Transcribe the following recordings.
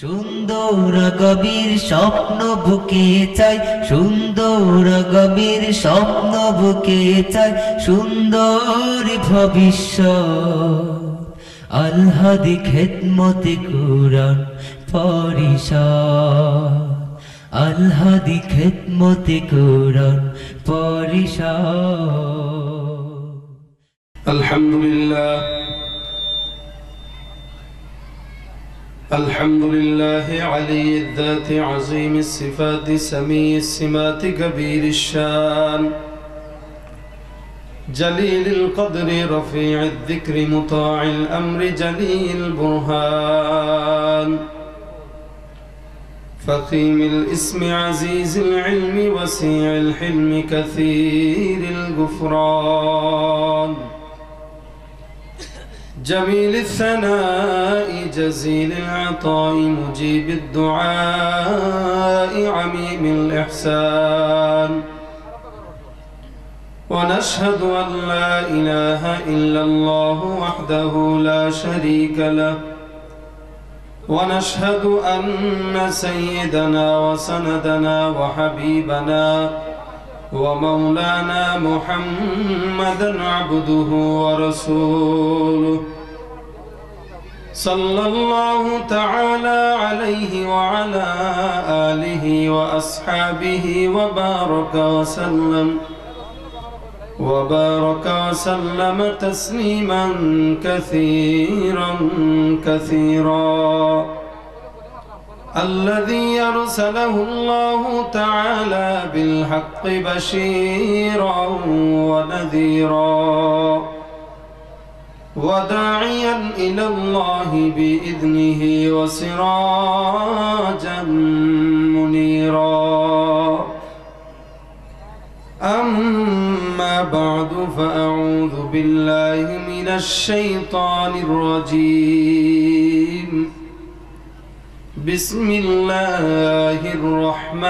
সুন্দর গভীর স্বপ্ন বুকে চাই, সুন্দর গভীর স্বপ্ন বুকে চাই, সুন্দর ভবিষ্যৎ। আল-হাদি খেদমতে কুরআন পরিষদ, আল-হাদি খেদমতে কুরআন পরিষদ। আলহামদুলিল্লাহ الحمد لله علي الذات عظيم الصفات سميع السمات كبير الشان جليل القدر رفيع الذكر مطاع الأمر جليل البرهان فخيم الاسم عزيز العلم وسيع الحلم كثير الغفران جميل الثناء جزيل العطاء مجيب الدعاء عميم الإحسان ونشهد أن لا إله إلا الله وحده لا شريك له ونشهد أن سيدنا وسندنا وحبيبنا ومولانا محمدا عبده ورسوله صلى الله تعالى عليه وعلى آله وأصحابه وبارك وسلم تسليما كثيرا كثيرا الذي أرسله الله تعالى بالحق بشيرا ونذيرا وداعيا إلى الله بإذنه وسراجا منيرا أما بعد فأعوذ بالله من الشيطان الرجيم بسم الله الرحمن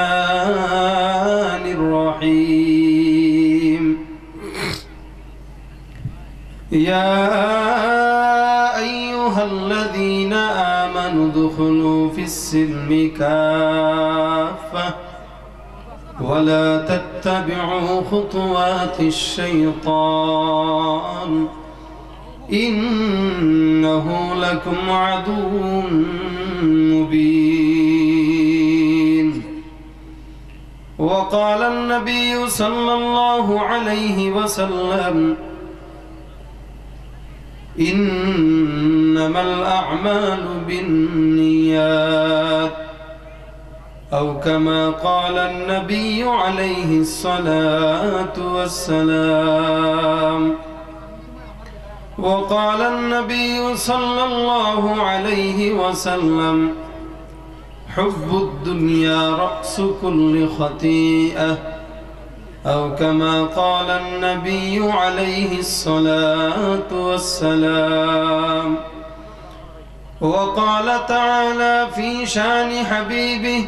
الرحيم يا أيها الذين آمنوا ادخلوا في السلم كافة ولا تتبعوا خطوات الشيطان إنه لكم عدو مبين وقال النبي صلى الله عليه وسلم إنما الأعمال بالنيات أو كما قال النبي عليه الصلاة والسلام وقال النبي صلى الله عليه وسلم حب الدنيا رأس كل خطيئة أو كما قال النبي عليه الصلاة والسلام وقال تعالى في شان حبيبه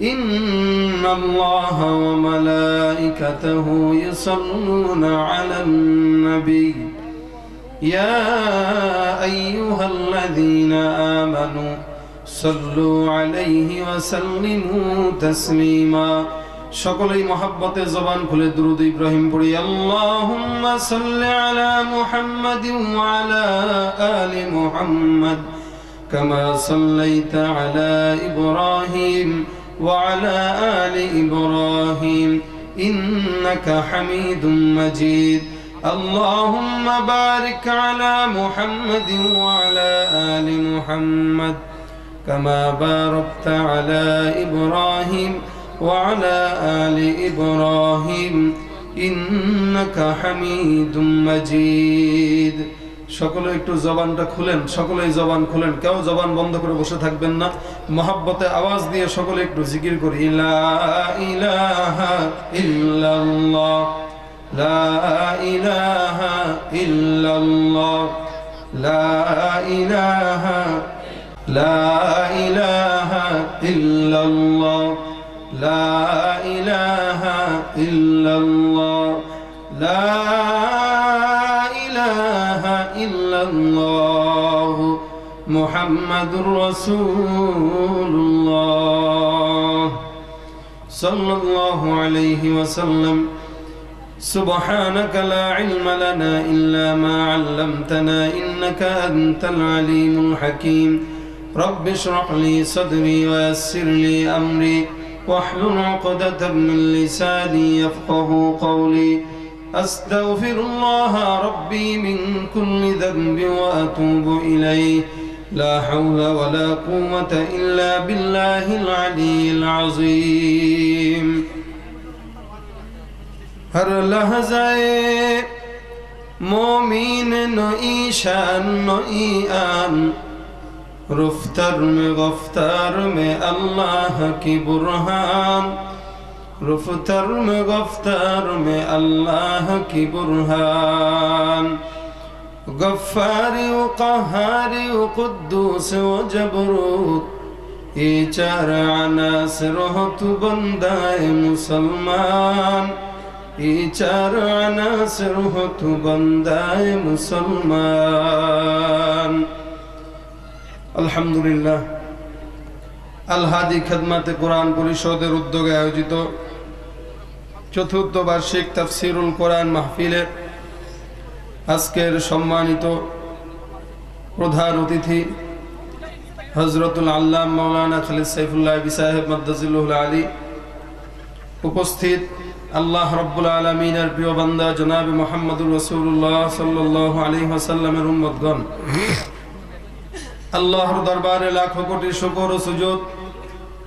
إن الله وملائكته يصلون على النبي يا أيها الذين آمنوا صلوا عليه وسلموا تسليما সকলেই মহব্বতে জবান খুলে দুরূদ ইব্রাহিম পড়ি আল্লাহুম্মা সাল্লি আলা মুহাম্মাদিন ওয়া আলা আলি মুহাম্মাদ কামা সাল্লাইতা আলা ইব্রাহিম ওয়া আলা আলি ইব্রাহিম ইন্নাকা হামিদুম মাজিদ আল্লাহুম্মা বারিক আলা মুহাম্মাদিন ওয়া আলা আলি মুহাম্মাদ কামা বারাকতা আলা ইব্রাহিম وعلى آل إبراهيم إنك حميد مجيد সকলে একটু জবানটা খুলেন সকলেই জবান খুলেন কেউ জবান বন্ধ করে বসে থাকবেন না মহব্বতে আওয়াজ দিয়ে সকলে একটু জিকির করি লা ইলাহা ইল্লাল্লাহ লা ইলাহা ইল্লাল্লাহ লা ইলাহা ইল্লাল্লাহ لا إله إلا الله لا إله إلا الله মুহাম্মাদুর রাসূলুল্লাহ সাল্লাল্লাহু আলাইহি ওয়াসাল্লাম سبحانك لا علم لنا إلا ما علمتنا إنك أنت العليم الحكيم رب اشرح لي صدري ويسر لي أمري واحلل عقدة من لساني يفقه قولي أستغفر الله ربي من كل ذنب وأتوب إليه لا حول ولا قوة إلا بالله العلي العظيم हर लहज़ाए मोमीन नो ईशान नो ईआन रुफ्तर में गफ्तार में अल्लाह की बुरहान रुफ्तर में गफ्तार में अल्लाह की बुरहान गफ्फारी व क़हारी व क़ुद्दूस व जबरूत ये चार अनासर हो तु बंदाए मुसलमान चार अनासर हो तू बंदाए मुसलमान अल्हम्दुलिल्लाह আল হাদি খিদমতে কোরআন পরিষদের উদ্যোগে আয়োজিত চতুর্থ বার্ষিক তাফসীরুল কোরআন মাহফিলের আজকের সম্মানিত প্রধান অতিথি হযরতুল আল্লামা মাওলানা খালিদ সাইফুল্লাহ সাহেব মাদ্দাজিল্লাহুল আলী, উপস্থিত আল্লাহ রাব্বুল আলামিনের প্রিয় বান্দা জনাব মুহাম্মদুর রাসূলুল্লাহ সাল্লাল্লাহু আলাইহি ওয়াসাল্লামের উম্মতগণ, আল্লাহর দরবারে লাখো কোটি শুকর ও সুজুদ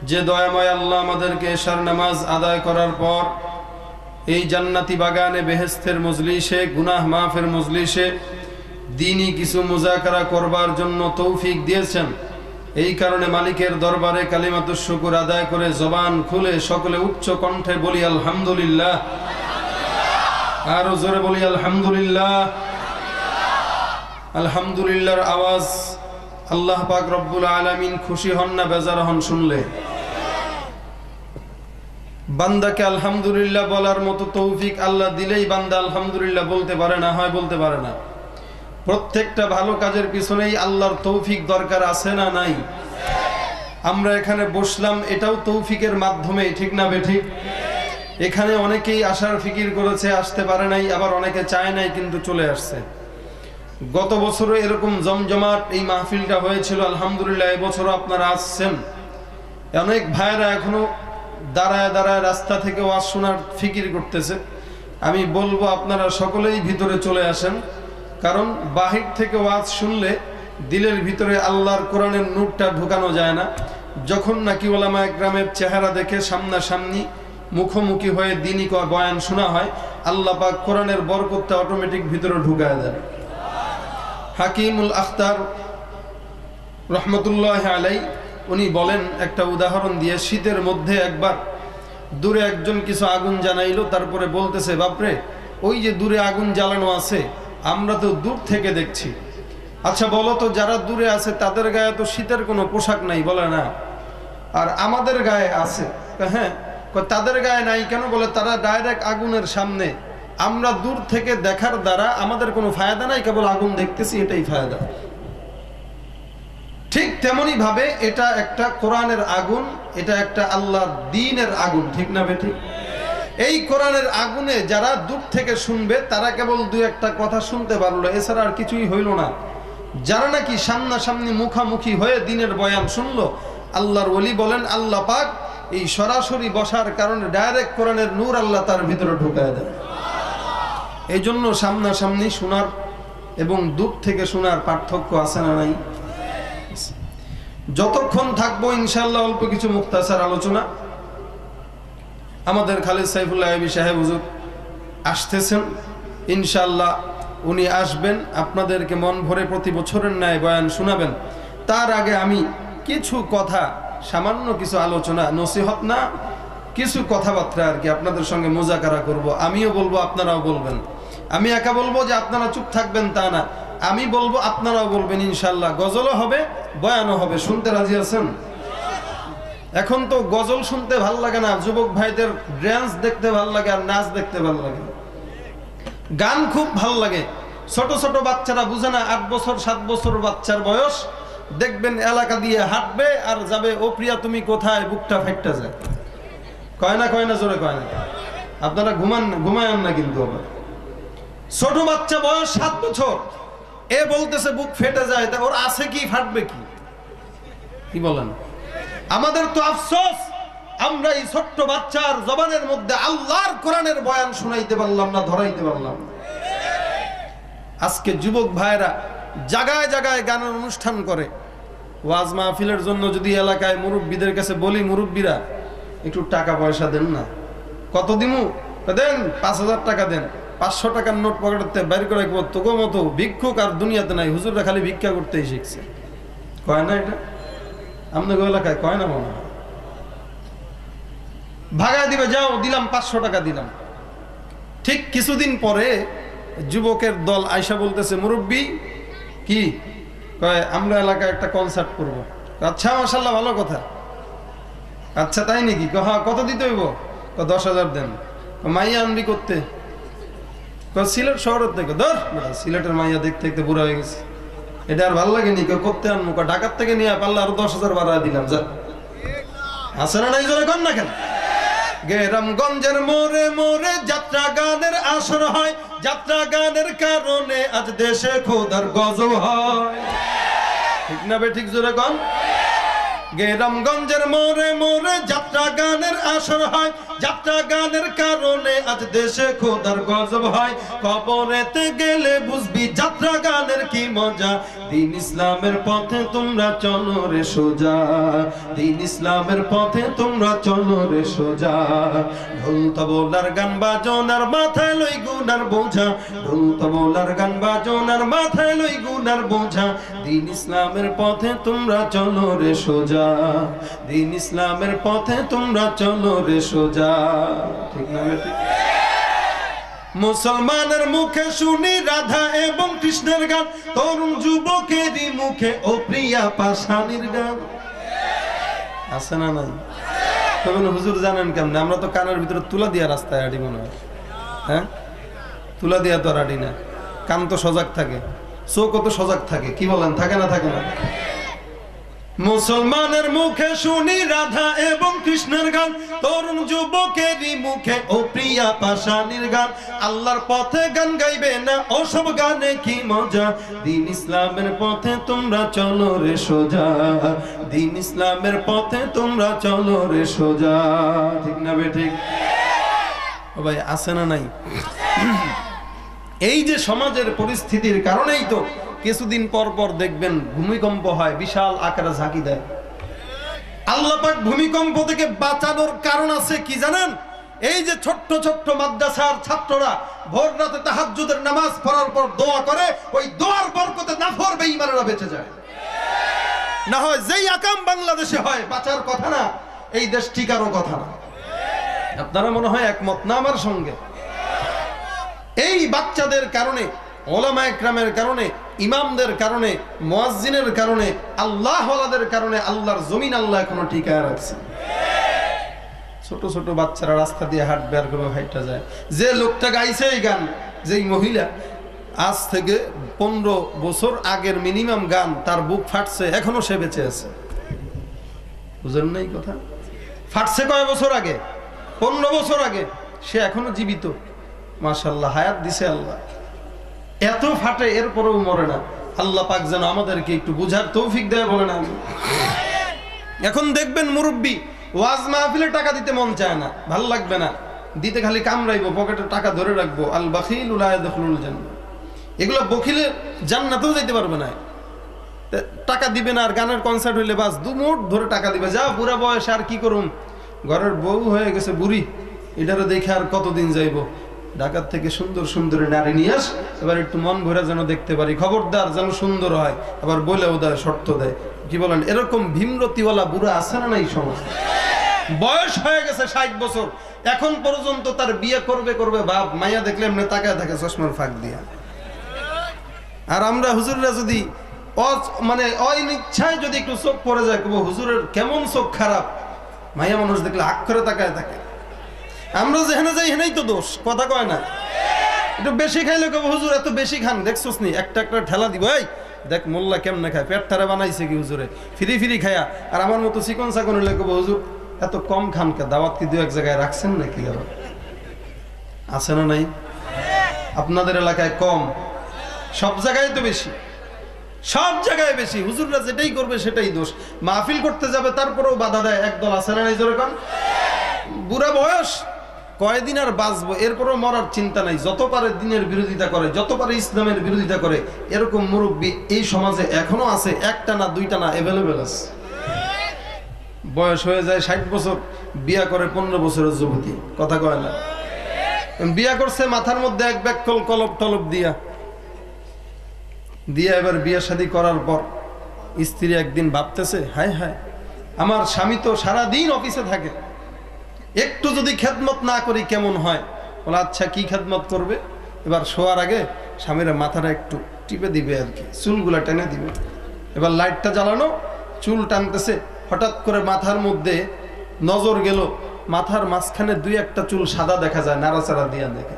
যে দয়াময় আল্লাহ আমাদেরকে এশার নামাজ আদায় করার পর এই জান্নাতি বাগানে বেহেশতের মজলিসে, গুনাহ মাফের মজলিসে দ্বীনি কিছু মুযাকারা করবার জন্য তৌফিক দিয়েছেন। এই কারণে মালিকের দরবারে কালিমাতুশ শুকর আদায় করে জবান খুলে সকলে উচ্চ কণ্ঠে বলি আলহামদুলিল্লাহ। আরো জোরে বলি আলহামদুলিল্লাহ। আলহামদুলিল্লাহর আওয়াজ আল্লাহ পাক রব্বুল আলামিন খুশি হন না বেজার হন শুনলে? বান্দাকে আলহামদুলিল্লাহ বলার মতো তৌফিক আল্লাহ দিলেই বান্দা আলহামদুলিল্লাহ বলতে পারে না, হয় বলতে পারে না। প্রত্যেকটা ভালো কাজের পিছনেই আল্লাহর তৌফিক দরকার আছে না নাই? আমরা এখানে বসলাম এটাও তৌফিকের মাধ্যমে, ঠিক না বেঠিক? এখানে অনেকেই আসার ফিকির করেছে, আসতে পারে নাই, আবার অনেকে চায় নাই কিন্তু চলে আসছে। গত বছরও এরকম জমজমাট এই মাহফিলটা হয়েছিল, আলহামদুলিল্লাহ এবছরও আপনারা আসছেন। অনেক ভাইরা এখনো দাঁড়ায় দাঁড়ায় রাস্তা থেকে ওয়াজ শোনার ফিকির করতেছে। আমি বলবো আপনারা সকলেই ভিতরে চলে আসেন, কারণ বাহির থেকে ওয়াজ শুনলে দিলের ভিতরে আল্লাহর কোরআনের নূরটা ঢুকানো যায় না। যখন নাকি ওলামা একরামের চেহারা দেখে সামনাসামনি মুখোমুখি হয়ে দ্বীনি বয়ান শোনা হয়, আল্লাহ পাক কোরআনের বরকতটা অটোমেটিক ভিতরে ঢুকায় দেন। হাকিমুল আখতার রহমতুল্লাহ আলাই উনি বলেন একটা উদাহরণ দিয়ে, শীতের মধ্যে একবার দূরে একজন কিছু আগুন জ্বালাইলো, তারপরে বলতেছে, বাপরে ওই যে দূরে আগুন জ্বালানো আছে আমরা তো দূর থেকে দেখছি। আচ্ছা বলো তো, যারা দূরে আছে তাদের গায়ে তো শীতের কোনো পোশাক নাই, বলে না? আর আমাদের গায়ে আছে। হ্যাঁ, তাদের গায়ে নাই কেন? বলে তারা ডাইরেক্ট আগুনের সামনে, আমরা দূর থেকে দেখার দ্বারা আমাদের কোনো ফায়দা নাই, কেবল আগুন দেখতেছি, এটাই ফায়দা। ঠিক তেমনি ভাবে এটা একটা কোরআনের আগুন, এটা একটা আল্লাহর দ্বীনের আগুন, ঠিক না বেঠিক? এই কোরআনের আগুনে যারা দূর থেকে শুনবে তারা কেবল দুই একটা কথা শুনতে পারলো, এছাড়া আর কিছুই হইল না। যারা নাকি সামনাসামনি মুখামুখি হয়ে দ্বীনের বয়ান শুনলো, আল্লাহর ওলি বলেন আল্লাহ পাক এই সরাসরি বসার কারণে ডাইরেক্ট কোরআনের নূর আল্লাহ তার ভিতরে ঢুকায় দেয়। এই জন্য সামনাসামনি শোনার এবং দূর থেকে শোনার পার্থক্য আছে না নাই? যতক্ষণ থাকবো ইনশাআল্লাহ অল্প কিছু মুখতাসার আলোচনা। আমাদের খালিদ সাইফুল্লাহ সাহেব হুজুর আসতেছেন, ইনশাআল্লাহ উনি আসবেন, আপনাদেরকে মন ভরে প্রতি বছরের ন্যায় বয়ান শোনাবেন। তার আগে আমি কিছু কথা, সামান্য কিছু আলোচনা, নসিহত না, কিছু কথাবার্তা আর কি আপনাদের সঙ্গে মুযাকারা করব। আমিও বলবো, আপনারাও বলবেন। আমি একা বলবো যে আপনারা চুপ থাকবেন তা না, আমি বলবো আপনারাও বলবেন ইনশাআল্লাহ। গজলও হবে, বয়ানও হবে। শুনতে রাজি আছেন? এখন তো গজল শুনতে ভাল লাগে না, যুবক ভাইদের ড্যান্স দেখতে ভাল লাগে আর নাচ দেখতে ভাল লাগে। গান খুব ভাল লাগে। ছোট ছোট বাচ্চারা বুঝে না, 8 বছর 7 বছর বাচ্চার বয়স, দেখবেন এলাকা দিয়ে হাঁটবে আর যাবে, ও প্রিয়া তুমি কোথায়, বুকটা ফাইটটা যায়। কয় না জোরে কয় না। আপনারা ঘুমায়ান না কিন্তু আবার। ছোট বাচ্চা বয়স 7 বছর, এ বলতেছে বুক ফেটে যায়, তা ওর আছে কি, ফাটবে কি বলেন? আমাদের তো আফসোস, আমরা এই ছোট্ট বাচ্চার জবানের মধ্যে আল্লাহর কোরআনের বয়ান শোনাইতে পারলাম না, ধরাইতে পারলাম না। আজকে যুবক ভাইরা জায়গায় জায়গায় গানের অনুষ্ঠান করে। ওয়াজ মাহফিলের জন্য যদি এলাকায় মুরব্বীদের কাছে বলি, মুরব্বীরা একটু টাকা পয়সা দেন না। কত দিমু? দেন 5,000 টাকা দেন। 500 টাকার নোট পকেটে বাইর করে তোকে মতো ভিক্ষুক আর দুনিয়াতে নাই, হুজুররা খালি ভিক্ষা করতেই শিখছে। কয় না এটা? আপনাদের এলাকায় কয় না মনে হয়? ভাগায় দিবে, যাও দিলাম 500 টাকা দিলাম। ঠিক কিছুদিন পরে যুবকের দল আয়সা বলতেছে, মুরব্বী কি কয়, আমরা এলাকায় একটা কনসার্ট করব। আচ্ছা মাশাআল্লাহ, ভালো কথা। আচ্ছা তাই নাকি? হ্যাঁ, কত দিতে হইব? 10,000 দেন। মাইয়া আনবি করতে? সিলেট শহরের থেকে। ধর সিলেটের মাইয়া দেখতে দেখতে বুড়া হয়ে গেছে, এটা আর ভালো লাগেনি। কেউ করতে আনবো? ঢাকার থেকে নিয়ে পারলে আরো 10,000 বাড়া দিলাম। যা আছে না নাই জোরে কর না কেন? গ্রামগঞ্জের মোড়ে মোড়ে যাত্রা গানের আসর হয়, যাত্রা গানের কারণে আজ দেশে খোদার গজব হয়। ঠিক না বে ঠিক? জোরে কন। গ্রামগঞ্জের মোড়ে মোড়ে যাত্রা গানের আসর হয়, যাত্রা গানের কারণে আজ দেশে খোদার গজব হয়। কবরেতে গেলে বুঝবি যাত্রা গানের কি মজা। দিন ইসলামের পথে তোমরা চলো রে সোজা, দিন ইসলামের পথে তোমরা চলো রে সোজা। ঢোল তবলার গান বাজনার মাথায় লই গুনার বোঝা, ঢোল তবলার গান বাজনার মাথায় লই গুনার বোঝা। দিন ইসলামের পথে তোমরা চলো রে সোজা, দিন ইসলামের পথে তোমরা চলো রে সোজা। ঠিক না বেটি? মুসলমানের মুখে শুনি রাধা এবং কৃষ্ণের গান, তরুণ যুবকেরই মুখে ও প্রিয়া পাশানির গান। আছে না নাই? তবে হুজুর জানেন কেমন? আমরা তো কানের ভিতরে তুলা দিয়া রাস্তায় আড়ি মনে হয়। হ্যাঁ, তুলা দিয়া তো আড়ি না, কান তো সজাগ থাকে, চোখ তো সজাগ থাকে। কি বলেন, থাকে না? থাকে না? মুসলমানের মুখে শুনি রাধা এবং কৃষ্ণের গান, তরুণ যুবকেরই মুখে ও প্রিয়া পাশানির গান। আল্লাহর পথে গান গাইবে না, ওসব গানে কি মজা। দিন ইসলামের পথে তোমরা চলো রে সোজা, দিন ইসলামের পথে তোমরা চলো রে সোজা। ঠিক না বে ঠিক? ও ভাই, আছে না নাই? এই যে সমাজের পরিস্থিতির কারণেই তো কিছুদিন পর পর দেখবেন ভূমিকম্প হয়, বিশাল আকারে ঝাঁকি দেয়। আল্লাহ পাক ভূমিকম্প থেকে বাঁচানোর কারণ আছে কি জানেন? এই যে ছোট্ট ছোট্ট মাদ্রাসার ছাত্ররা ভোর রাতে তাহাজ্জুদের নামাজ পড়ার পর দোয়া করে, ওই দোয়ার বরকতে নাফর বেঈমানেরা বেঁচে যায়। না হয় যেই আকাম বাংলাদেশে হয়, বাঁচার কথা না, এই দেশ টিকারও কথা না। আপনারা মনে হয় একমত না আমার সঙ্গে? এই বাচ্চাদের কারণে, ওলামা একরামের কারণে, ইমামদের কারণে, মুয়াজ্জিনের কারণে, আল্লাহওয়ালাদের কারণে আল্লাহর জমিন আল্লাহ এখনো টিকায় রাখছে। ছোট ছোট বাচ্চারা রাস্তা দিয়ে হাঁটবে আর করে হাইটা যায়। যে লোকটা গাইছে এই গান, যেই মহিলা, আজ থেকে 15 বছর আগের মিনিমাম গান, তার বুক ফাটছে, এখনো সে বেঁচে আছে। বুঝেন নাই কথা? ফাটছে কয় বছর আগে? 15 বছর আগে। সে এখনো জীবিত। মাশাআল্লাহ, হায়াত দিছে আল্লাহ। এত ফাটে, এরপরেও মরে না। আল্লাহ পাক যেন আমাদেরকে একটু বুঝার তৌফিক দেয়, বলে না? এখন দেখবেন মুরব্বী ওয়াজ মাহফিলে টাকা দিতে মন চায় না, ভালো লাগবে না, দিতে খালি কামড়াইবো, পকেটে টাকা ধরে রাখবো। আল বাখিলু লা ইয়াদখুলুল জান্নাহ। এগুলো বখিলে জান্নাতেও যাইতে পারবে না। টাকা দিবে না, আর গানের কনসার্ট হইলে বাস 2 মুঠ ধরে টাকা দিবে। যা বুড়া বয়স আর কি করুম, ঘরের বউ হয়ে গেছে বুড়ি, এটারও দেখে আর কতদিন যাইবো। ঢাকার থেকে সুন্দর সুন্দর নারী নিয়ে আস, এবার একটু মন ভরে যেন দেখতে পারি, খবরদার যেন সুন্দর হয়। আবার বলেও দেয়, শর্ত দেয়। কি বলেন? এরকম ভীমরতিওয়ালা বুড়া আছে না নাই সমাজ? বয়স হয়ে গেছে 60 বছর, এখন পর্যন্ত তার বিয়ে করবে করবে ভাব, মাইয়া দেখলে এমনি তাকায় থাকে চশমার ফাঁক দিয়া। আর আমরা হুজুররা যদি মানে অনিচ্ছায় যদি একটু চোখ পড়ে যায়, হুজুরের কেমন চোখ খারাপ, মাইয়া মানুষ দেখলে আখ করে তাকায় থাকে। আমরা যেখানে যাই হেনেই তো দোষ, কথা কয় না? একটু বেশি খাইলে কব হুজুর এত বেশি খান, দেখছোস নি একটা একটা ঠেলা দিব, এই দেখ মোল্লা কেমনে খায়, পেট তারা বানাইছে কি হুজুরে, ফিরি ফিরি খায়া। আর আমার মতো চিকন চাকন হইলে কব হুজুর এত কম খান কে, দাওয়াত কি দু এক জায়গায় রাখছেন নাকি? আরো আছে না নাই? আপনাদের এলাকায় কম, সব জায়গায় তো বেশি, সব জায়গায় বেশি। হুজুররা যেটাই করবে সেটাই দোষ। মাহফিল করতে যাবে তারপরেও বাধা দেয় একদল, আছে না নাই? জোরে কোন। বুড়া বয়স, কয়দিন আর বাঁচবো, এরপরও মরার চিন্তা নাই, যত পারে দিনের বিরোধিতা করে, যত পারে ইসলামের বিরোধিতা করে। এরকম মুরব্বী এই সমাজে এখনো আছে, একটা না দুইটা না, অ্যাভেলেবেল আছে। বয়স হয়ে যায় 60 বছর, বিয়া করে 15 বছরের যুবতী, কথা কয় না? বিয়া করছে মাথার মধ্যে এক ব্যাগ কলপ টলপ দিয়া, এবার বিয়ে শাদী করার পর স্ত্রী একদিন ভাবতেছে, হায় হায় আমার স্বামী তো সারাদিন অফিসে থাকে, একটু যদি খেদমত না করি কেমন হয়? বলে আচ্ছা কি খেদমত করবে? এবার শোয়ার আগে স্বামীর মাথাটা একটু টিপে দিবে আর কি, চুলগুলা টেনে দিবে। এবার লাইটটা জ্বালানো, চুল টানতেছে, হঠাৎ করে মাথার মধ্যে নজর গেল, মাথার মাঝখানে দুই একটা চুল সাদা দেখা যায়, নাড়াচাড়া দিয়া দেখে।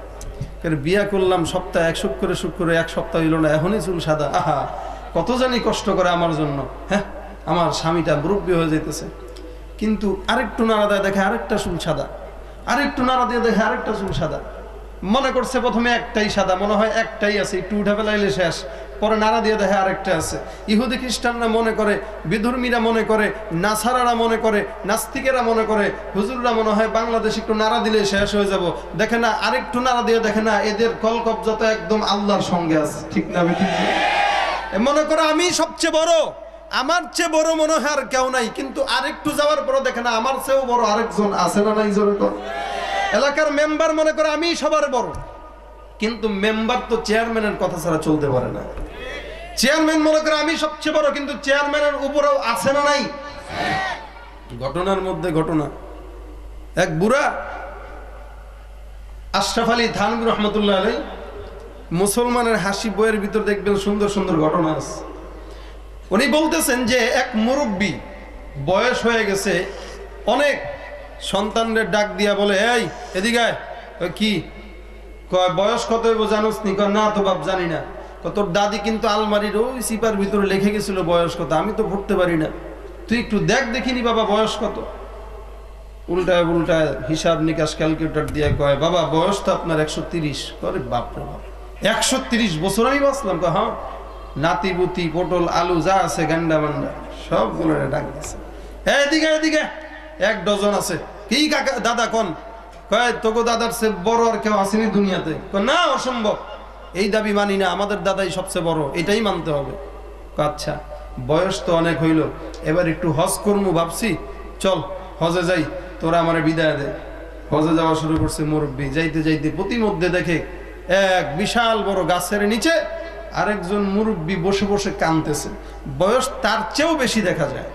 বিয়া করলাম সপ্তাহে এক শুক্র, এক সপ্তাহ হইল না, এখনই চুল সাদা, আহা কত জানি কষ্ট করে আমার জন্য। হ্যাঁ, আমার স্বামীটা মুরব্বী হয়ে যাইতেছে, কিন্তু আরেকটু নাড়া দেয় দেখে আরেকটা চুল সাদা, আরেকটু নাড়া দিয়ে দেখে আরেকটা চুল সাদা। মনে করছে প্রথমে একটাই সাদা, মনে হয় একটাই আছে, একটু উঠে ফেলাইলে শেষ, পরে নাড়া দিয়ে দেখে আরেকটা আছে। ইহুদি খ্রিস্টানরা মনে করে, বিধর্মীরা মনে করে, নাসারারা মনে করে, নাস্তিকেরা মনে করে হুজুররা মনে হয় বাংলাদেশ একটু নাড়া দিলে শেষ হয়ে যাব। দেখে না, আরেকটু নাড়া দিয়ে দেখে না, এদের কলকব্জা তো একদম আল্লাহর সঙ্গে আছে, ঠিক না? মনে করে আমি সবচেয়ে বড়, আমার চেয়ে বড় মনে হয় আর কেউ নাই, কিন্তু আরেকটু যাওয়ার পরে দেখে না আমার চেয়েও বড় আরেকজন আছে না নাই? জোরে কর। এলাকার মেম্বার মনে করে আমি সবার বড়, কিন্তু মেম্বার তো চেয়ারম্যানের কথা ছাড়া চলতে পারে না। চেয়ারম্যান মনে করে আমি সবচেয়ে বড়, কিন্তু চেয়ারম্যানের উপরেও আছে না নাই? ঘটনার মধ্যে ঘটনা, এক বুড়া আশরাফ আলী থানভী রহমতুল্লাহ আলাইহি, মুসলমানের হাসি বইয়ের ভিতর দেখবেন সুন্দর সুন্দর ঘটনা আছে। উনি বলতেছেন যে এক মুরব্বী বয়স হয়ে গেছে অনেক, সন্তানদের ডাক দিয়া বলে, এই এদিকে আয়। কি কয়, বয়স কত হইব জানোস নি? কয় না তো বাপ জানি না। তোর দাদি কিন্তু আলমারির ওই সিপার ভিতরে লিখে গেছিল বয়স কত, আমি তো পড়তে পারি না, তুই একটু দেখ দেখিনি বাবা বয়স কত। উল্টায় উল্টায় হিসাব নিকাশ ক্যালকুলেটর দিয়ে কয়, বাবা বয়স তো আপনার 130। করে বাপরে বাপ, 130 বছর আমি বাঁচলাম? হ্যাঁ, নাতি বুতি পটল আলু যা আছে গান্ডা মান্ডা সবগুলো ডাক দিছে, এদিকে এদিকে 1 ডজন আছে। কি কাকা দাদা কোন? কয় তোকে দাদার চেয়ে বড় আর কেউ আসেনি দুনিয়াতে। না অসম্ভব, এই দাবি মানি না, আমাদের দাদাই সবচেয়ে বড়, এটাই মানতে হবে। আচ্ছা বয়স তো অনেক হইল, এবার একটু হজ করমু ভাবছি, চল হজে যাই, তোরা আমার বিদায় দে। হজে যাওয়া শুরু করছে মুরব্বী, যাইতে যাইতে প্রতিমধ্যে দেখে এক বিশাল বড় গাছের নিচে আরেকজন মুরব্বী বসে বসে কাঁদতেছে, বয়স তার চেয়েও বেশি দেখা যায়।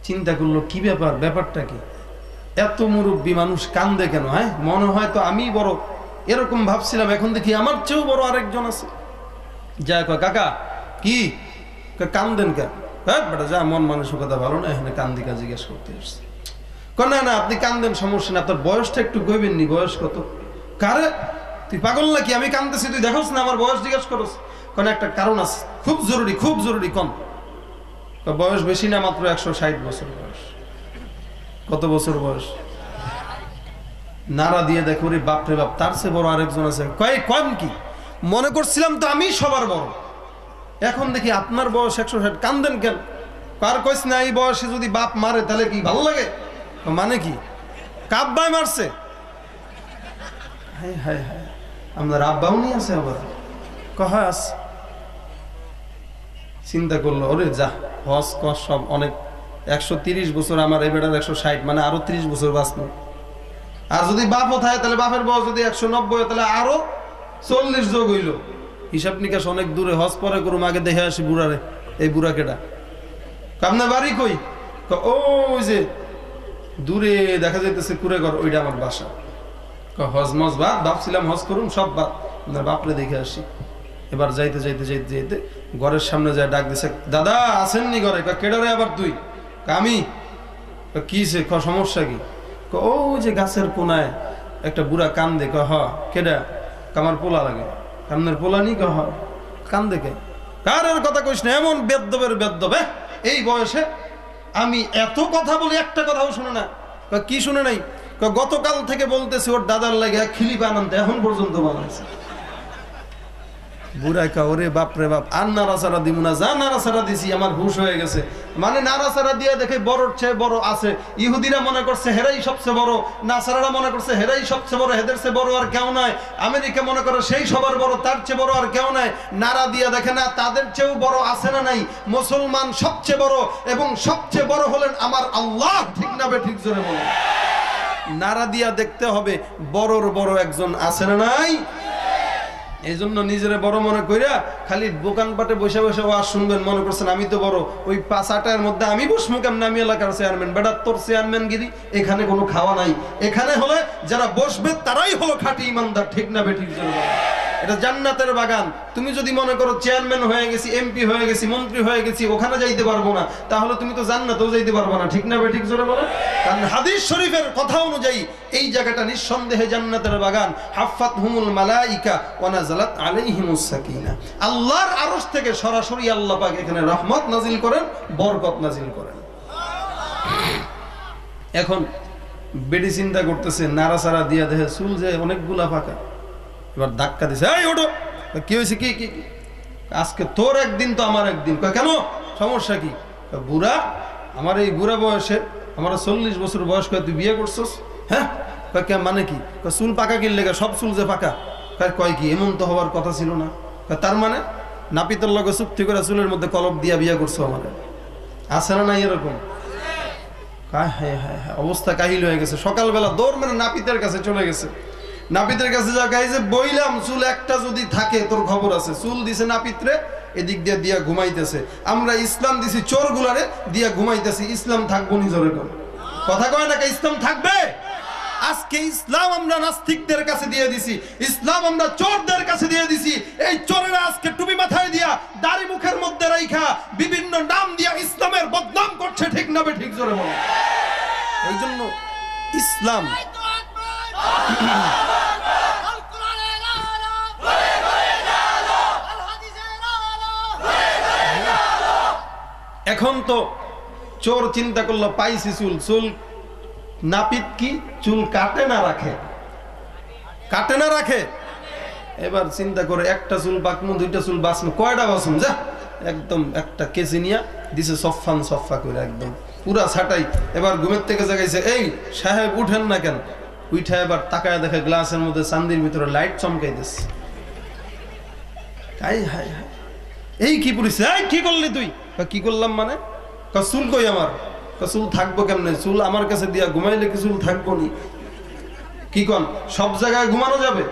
চিন্তা করলো কি ব্যাপার, ব্যাপারটা কি? এত মুরব্বী মানুষ কান্দে কেন? হ্যাঁ, মনে হয় তো আমি বড়, এরকম ভাবছিলাম, এখন দেখি আমার চেয়েও বড় আরেকজন আছে। যা কয়, কাকা কি কান্দেন কেন? হ্যাঁ বেটা যা, মন মানসিকতা ভালো না, এখানে কান্দিকা জিজ্ঞেস করতে আসছে। না না আপনি কান্দেন, সমস্যা না, আপনার বয়সটা একটু কইবেন নি, বয়স কত? কারে তুই পাগল নাকি? আমি কান্দতেছি, তুই দেখোস না আমার বয়স জিজ্ঞেস করস? কোন একটা কারণ আছে, খুব জরুরি, খুব জরুরি। কম বয়স বেশি না, মাত্র 160 বছর বয়স। কত বছর বয়স? নাড়া দিয়ে দেখো, রে বাপরে বাপ, তার চেয়ে বড় আরেকজন আছে। কয়েন কি? মনে করছিলাম তো আমি সবার বড়, এখন দেখি আপনার বয়স 160। কান্দেন কেন? কার কইস না এই বয়সে যদি বাপ মারে তাহলে কি ভালো লাগে? মানে কি কাব্বাই মারছে? হায় হায় হায়, আপনার আব্বাও নিয়ে আছে আবার? কহা আছে। চিন্তা করলো, ওরে যা হজ কস সব অনেক, 130 বছর আমার, এই বেটার 160, মানে আরো 30 বছর বাঁচলো। আর যদি বাপও থাকে তাহলে বাপের বয়স যদি 190, তাহলে আরো 40 যোগ হইল। হিসাব নিকাশ অনেক দূরে, হজ পরে করুম, আগে দেখে আসি বুড়ারে। এই বুড়া কেডা? আপনার বাড়ি কই? ওই যে দূরে দেখা যাইতেছে কুড়েঘর, ওইটা আমার বাসা। হজ মজ বাদ, ভাবছিলাম হজ করুন, সব বাদ, আপনার বাপরে দেখে আসি। এবার যাইতে যাইতে যাইতে যাইতে ঘরের সামনে যায় ডাক দিছে, দাদা আসেননি ঘরে? কেডারে আবার তুই? আমি। কি সমস্যা কি? ও যে গাছের কোনায় একটা বুড়া কান্দে। হ কেডা? আমার পোলা লাগে। আপনার পোলা নি? হ কান্দে কে? কারের কথা কইস না, এমন বেদ্যবের বেদ্যবে এই বয়সে আমি এত কথা বলি একটা কথাও শুনে না। কি শুনে নাই? গতকাল থেকে বলতেছি ওর দাদার লাগে খিলি বানাতে, এখন পর্যন্ত বানাইছে। বুড়াই কা ওরে বাপ রে বাপ, আর নাড়াচাড়া দিব না, যা নাড়াচাড়া দিছি আমার হুশ হয়ে গেছে। মানে নাড়াচাড়া দিয়ে দেখে বড়র চেয়ে বড় আছে। ইহুদিরা মনে করছে হেরাই সবচেয়ে বড়, নাসারারা মনে করছে হেরাই সবচেয়ে বড়, হেদের চেয়ে বড় আর কেউ নাই। আমেরিকা মনে করে সেই সবার বড়, তার চেয়ে বড় আর কেউ নাই। নাড়া দিয়া দেখে না তাদের চেয়েও বড় আছে না নাই? মুসলমান সবচেয়ে বড়, এবং সবচেয়ে বড় হলেন আমার আল্লাহ। ঠিক না বে ঠিক? জোরে বলো। নাড়া দিয়া দেখতে হবে বড়র বড় একজন আছে না নাই? এই জন্য নিজেরা বড় মনে কইরা খালি দোকানপাটে বসে বসে ওয়াজ শুনবেন, মনে করছেন আমি তো বড়। ওই 5-8টার মধ্যে আমি বসবো কেমন? আমি এলাকার চেয়ারম্যান। বেটা তোর চেয়ারম্যান গিরি, এখানে কোনো খাওয়া নাই। এখানে হলে যারা বসবে তারাই হলো খাঁটি ইমানদার। ঠিক না বেঠিক? এটা জান্নাতের বাগান। তুমি যদি মনে করো চেয়ারম্যান হয়ে গেছি, এমপি হয়ে গেছি, মন্ত্রী হয়ে গেছি, ওখানে যাইতে পারবো না, তাহলে তুমি তো জান্নাতেও যাইতে পারবো না। ঠিক না বেঠিক? জোরে বলো। কারণ হাদিস শরীফের কথা অনুযায়ী এই জায়গাটা নিঃসন্দেহে জান্নাতের বাগান। হাফাতহুমুল মালাইকা ওয়া নাযালাত আলাইহিমুস সাকিনা। আল্লাহর আরশ থেকে সরাসরি আল্লাহ পাক এখানে রহমত নাজিল করেন, বরকত নাজিল করেন। এখন বেডি চিন্তা করতেছে, নাড়াচাড়া দিয়া দেখে চুল যে অনেকগুলা ফাঁকা। এবার ধাক্কা দিছে, এই ওঠো। কি হয়েছে? কি কি আজকে তোর একদিন তো আমার একদিন। কেন? সমস্যা কি? বুড়া, আমার এই বুড়া বয়সে, আমার 40 বছর বয়স, তুই বিয়ে করছস? হ্যাঁ। মানে কি? চুল পাকা কিনলে সব চুল যে পাকা? কয় কি এমন তো হওয়ার কথা ছিল না। তার মানে নাপিতের লগে চুক্তি করে চুলের মধ্যে কলপ দিয়া বিয়ে করছো আমার? আছে না নাই এরকম? অবস্থা কাহিল হয়ে গেছে। সকালবেলা দৌড় মেরে নাপিতের কাছে চলে গেছে। নাপিতের কাছে যা গাইছে, বইলাম চুল একটা যদি থাকে তোর খবর আছে। চুল দিছে নাপিতরে, এদিক দিয়ে দিয়া ঘুমাইতেছে। আমরা ইসলাম দিছি চোর গুলারে, দিয়া ঘুমাইতেছি। ইসলাম থাকবো নি? জোরে কথা কয় না? ইসলাম থাকবে? আজকে ইসলাম আমরা নাস্তিকদের কাছে দিয়ে দিছি, ইসলাম আমরা চোরদের কাছে দিয়ে দিছি। এই চোরেরা আজকে টুপি মাথায় দিয়া, দাড়ি মুখের মধ্যে রাইখা, বিভিন্ন নাম দিয়া ইসলামের বদনাম করছে। ঠিক না ঠিক? জোরে বলো। এই জন্য ইসলাম এখন তো চোর চিন্তা করলো পাইছি চুল। চুল নাপিত কি চুল কাটে না রাখে? কাটে না রাখে। এবার চিন্তা করে একটা চুল বাঁকমু, 2টা চুল বাঁচমু। কয়টা বাঁচুম? যা একদম একটা কেজি নিয়া দিছে সফান সফা করে, একদম পুরা ছাটাই। এবার ঘুমের থেকে জাগাইছে, এই সাহেব উঠেন না কেন? উঠে এবার তাকায় দেখে গ্লাসের মধ্যে চান্দির ভিতরে লাইট চমকাইতেছে। এই কি পড়িস? কি করলি তুই? কি করলাম মানে? চুল কই আমার? চুল থাকবো কেমনে? চুল আমার কাছে দিয়া ঘুমাইলে কি চুল থাকবো নি? কি কন? সব জায়গায় ঘুমানো যাবে?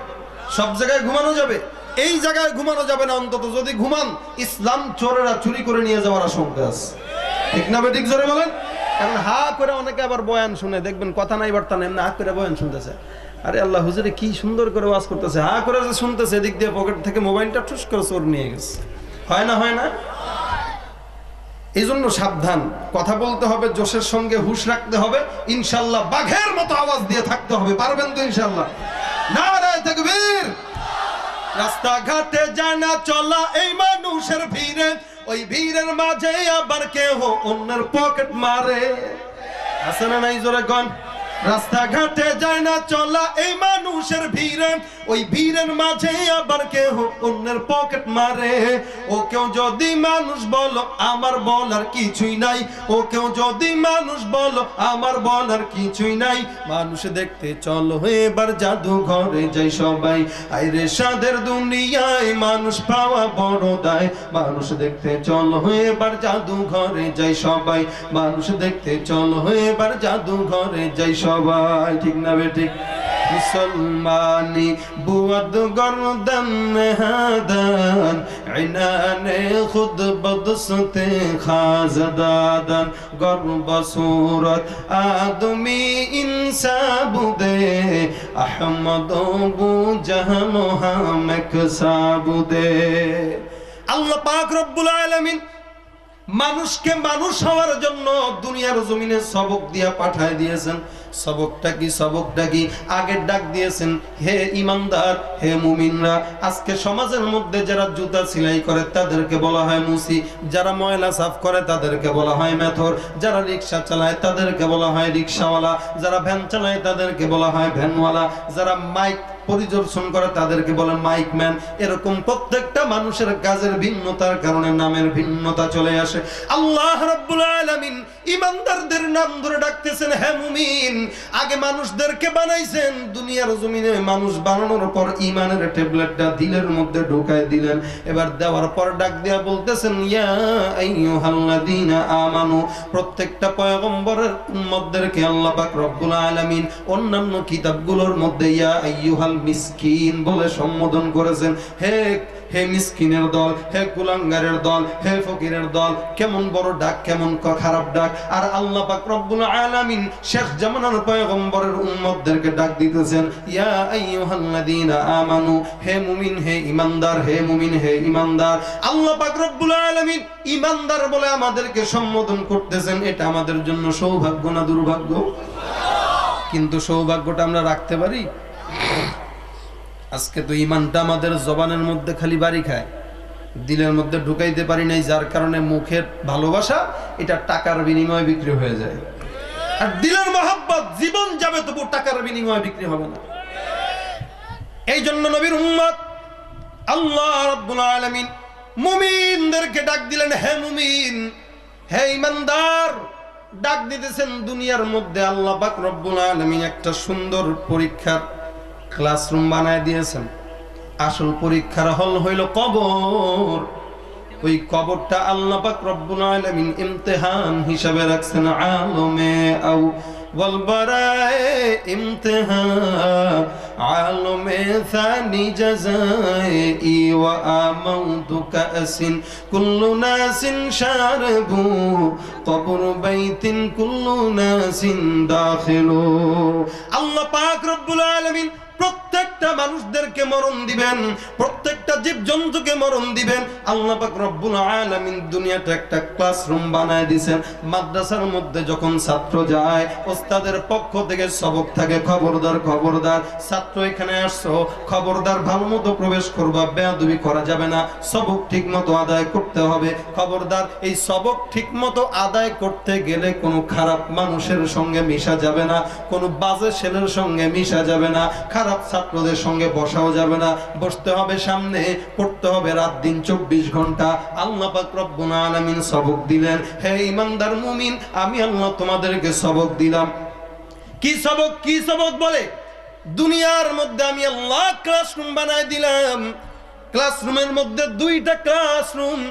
সব জায়গায় ঘুমানো যাবে? এই জায়গায় ঘুমানো যাবে না। অন্তত যদি ঘুমান, ইসলাম চোরেরা চুরি করে নিয়ে যাওয়ার আশঙ্কা আছে। ঠিক না ঠিক? জোরে বলেন। কারণ হা করে অনেকে আবার বয়ান শুনে, দেখবেন কথা নাই বার্তা নেই, হা করে বয়ান শুনতেছে। আরে আল্লাহ, হুজুরে কি সুন্দর করে ওয়াজ করতেছে। হা করে যে শুনতেছে, এদিক দিয়ে পকেট থেকে মোবাইলটা ঠুস করে চোর নিয়ে গেছে। হয় না? হয় না? এই জন্য সাবধান। কথা বলতে হবে জোশের সঙ্গে, হুঁশ রাখতে হবে। ইনশাল্লাহ বাঘের মতো আওয়াজ দিয়ে থাকতে হবে। পারবেন তো ইনশাল্লাহ? নারায়ে তাকবীর। রাস্তাঘাটে যায় না চলা এই মানুষের ভিড়ে, ওই ভিড়ের মাঝে আবার কেহ অন্যের পকেট মারে। আছে না নাই? জোরে কোন। রাস্তাঘাটে যায় না চলা এই মানুষের ভিড়ে, ওই ভিড়ের মাঝে আবার কেহ অন্যের পকেট মারে। ও কেউ যদি মানুষ বলো, আমার বলার কিছুই নাই। ও কেউ যদি মানুষ বলো, আমার বলার কিছুই নাই। মানুষ দেখতে চলো এবার জাদুঘরে যাই সবাই। আইরে সাদের দুনিয়ায় মানুষ পাওয়া বড় দায়। মানুষ দেখতে চলো এবার জাদুঘরে যাই সবাই। মানুষ দেখতে চলো এবার জাদুঘরে যাই সবাই। ঠিক না বেঠিক? মুসলমানি বুয়াদ গর্দন হাদান, ইনানে খুদ বদসতে খাজদাদান। গর্ব সুরত আদমি ইনসাবুদে, আহমদ বু জাহান হামেক সাবুদে। আল্লাহ পাক রব্বুল আলামিন মানুষকে মানুষ হওয়ার জন্য দুনিয়ার জমিনে সবক দিয়া পাঠায় দিয়েছেন। সবকটা কি আগের ডাক দিয়েছেন, হে ইমানদার, হে মুমিনরা। আজকে সমাজের মধ্যে যারা জুতা সেলাই করে তাদেরকে বলা হয় মুসি, যারা ময়লা সাফ করে তাদেরকে বলা হয় মেথর, যারা রিক্সা চালায় তাদেরকে বলা হয় রিক্সাওয়ালা, যারা ভ্যান চালায় তাদেরকে বলা হয় ভ্যানওয়ালা, যারা মাইক পরিদর্শন করে তাদেরকে বলে মাইক ম্যান। এরকম প্রত্যেকটা মানুষের কাজের ভিন্নতার কারণে নামের ভিন্নতা চলে আসে। আল্লাহ রাব্বুল আলামিন ইমানদারদের নাম ধরে ডাকতেছেন, হে মুমিন। আগে মানুষদেরকে বানাইছেন, দুনিয়ার জমিনে মানুষ বানানোর পর ঈমানের ট্যাবলেটটা দিলের মধ্যে ঢোকায় দিলেন। এবার দেওয়ার পর ডাক দেয়া বলতেছেন, ইয়া আইয়ুহাল্লাযীনা আমানু। প্রত্যেকটা পয়গম্বরের উম্মতদেরকে আল্লাহ পাক রব্বুল আলামিন অন্যান্য কিতাবগুলোর মধ্যে ইয়া আইয়ুহাল মিসকিন বলে সম্বোধন করেছেন। হে মিসকিনের দল, হে কুলাঙ্গারের দল, হে ফকিরের দল। কেমন বড় ডাক, কেমন খারাপ ডাক। আর আল্লাহ পাক রব্বুল আলামিন শেষ জামানার পয়গম্বরের উম্মতদেরকে ডাক দিতেছেন, ইয়া আইয়ুহাল্লাযীনা আমানু। হে মুমিন, হে ঈমানদার, হে মুমিন, হে ঈমানদার। আল্লাহ পাক রব্বুল আলামিন ঈমানদার বলে আমাদেরকে সম্বোধন করতেছেন। এটা আমাদের জন্য সৌভাগ্য না দুর্ভাগ্য? কিন্তু সৌভাগ্যটা আমরা রাখতে পারি? আজকে তো ঈমানটা আমাদের জবানের মধ্যে খালি বাড়ি খায়, দিলের মধ্যে ঢুকাইতে পারি নাই, যার কারণে মুখের ভালোবাসা এটা টাকার বিনিময়ে বিক্রি হয়ে যায়। আর দিলের মহব্বত জীবন যাবে তবু টাকার বিনিময়ে বিক্রি হবে না। এই জন্য নবীর উম্মত আল্লাহ রাব্বুল আলামিন মুমিনদেরকে ডাক দিলেন, হে মুমিন, হে ঈমানদার। ডাক দিতেছেন দুনিয়ার মধ্যে আল্লাহ পাক রব্বুল আলামিন একটা সুন্দর পরীক্ষার ক্লাসরুম বানায় দিয়েছেন। আসল পরীক্ষার হল হইল কবর। ওই কবরটা আল্লাহ পাক রব্বুল আলামিন ইমতিহান হিসাবে রাখছেন। আলমে আও ওয়াল বারায়ে ইমতিহান, আলমে সানি জাযাই ওয়া আমাউতু কাসিন কুল্লু নাসিন শারবু কবর বাইতিন কুল্লু নাসিন দাখিলু। আল্লাহ পাক রব্বুল আলামিন প্রত্যেকটা মানুষদেরকে মরণ দিবেন, প্রত্যেকটা জীবজন্তুকে মরণ দিবেন। আল্লাহ পাক রব্বুল আলামিন দুনিয়াটা একটা ক্লাসরুম বানায় দিয়েছেন। মাদ্রাসার মধ্যে যখন ছাত্র যায়, ওস্তাদের পক্ষ থেকে সবক থাকে, খবরদার খবরদার, ছাত্র এখানে আসছো, খবরদার ভালো মতো প্রবেশ করবা, বেয়াদবি করা যাবে না, সবক ঠিক মতো আদায় করতে হবে। খবরদার, এই সবক ঠিক মতো আদায় করতে গেলে কোনো খারাপ মানুষের সঙ্গে মিশা যাবে না, কোনো বাজে ছেলের সঙ্গে মিশা যাবে না, খারাপ ছাত্রদের সঙ্গে বসাও যাবে না। বসতে হবে সামনে, পড়তে হবে রাত দিন 24 ঘন্টা। আল্লাহ পাক রব্বুল আলামিন সবক দিলেন, হে ঈমানদার মুমিন, আমি আল্লাহ তোমাদেরকে সবক দিলাম। কি সবক? কি সবক বলে? দুনিয়ার মধ্যে আমি আল্লাহ ক্লাসরুম বানায় দিলাম। ক্লাসরুমের মধ্যে দুইটা ক্লাসরুম,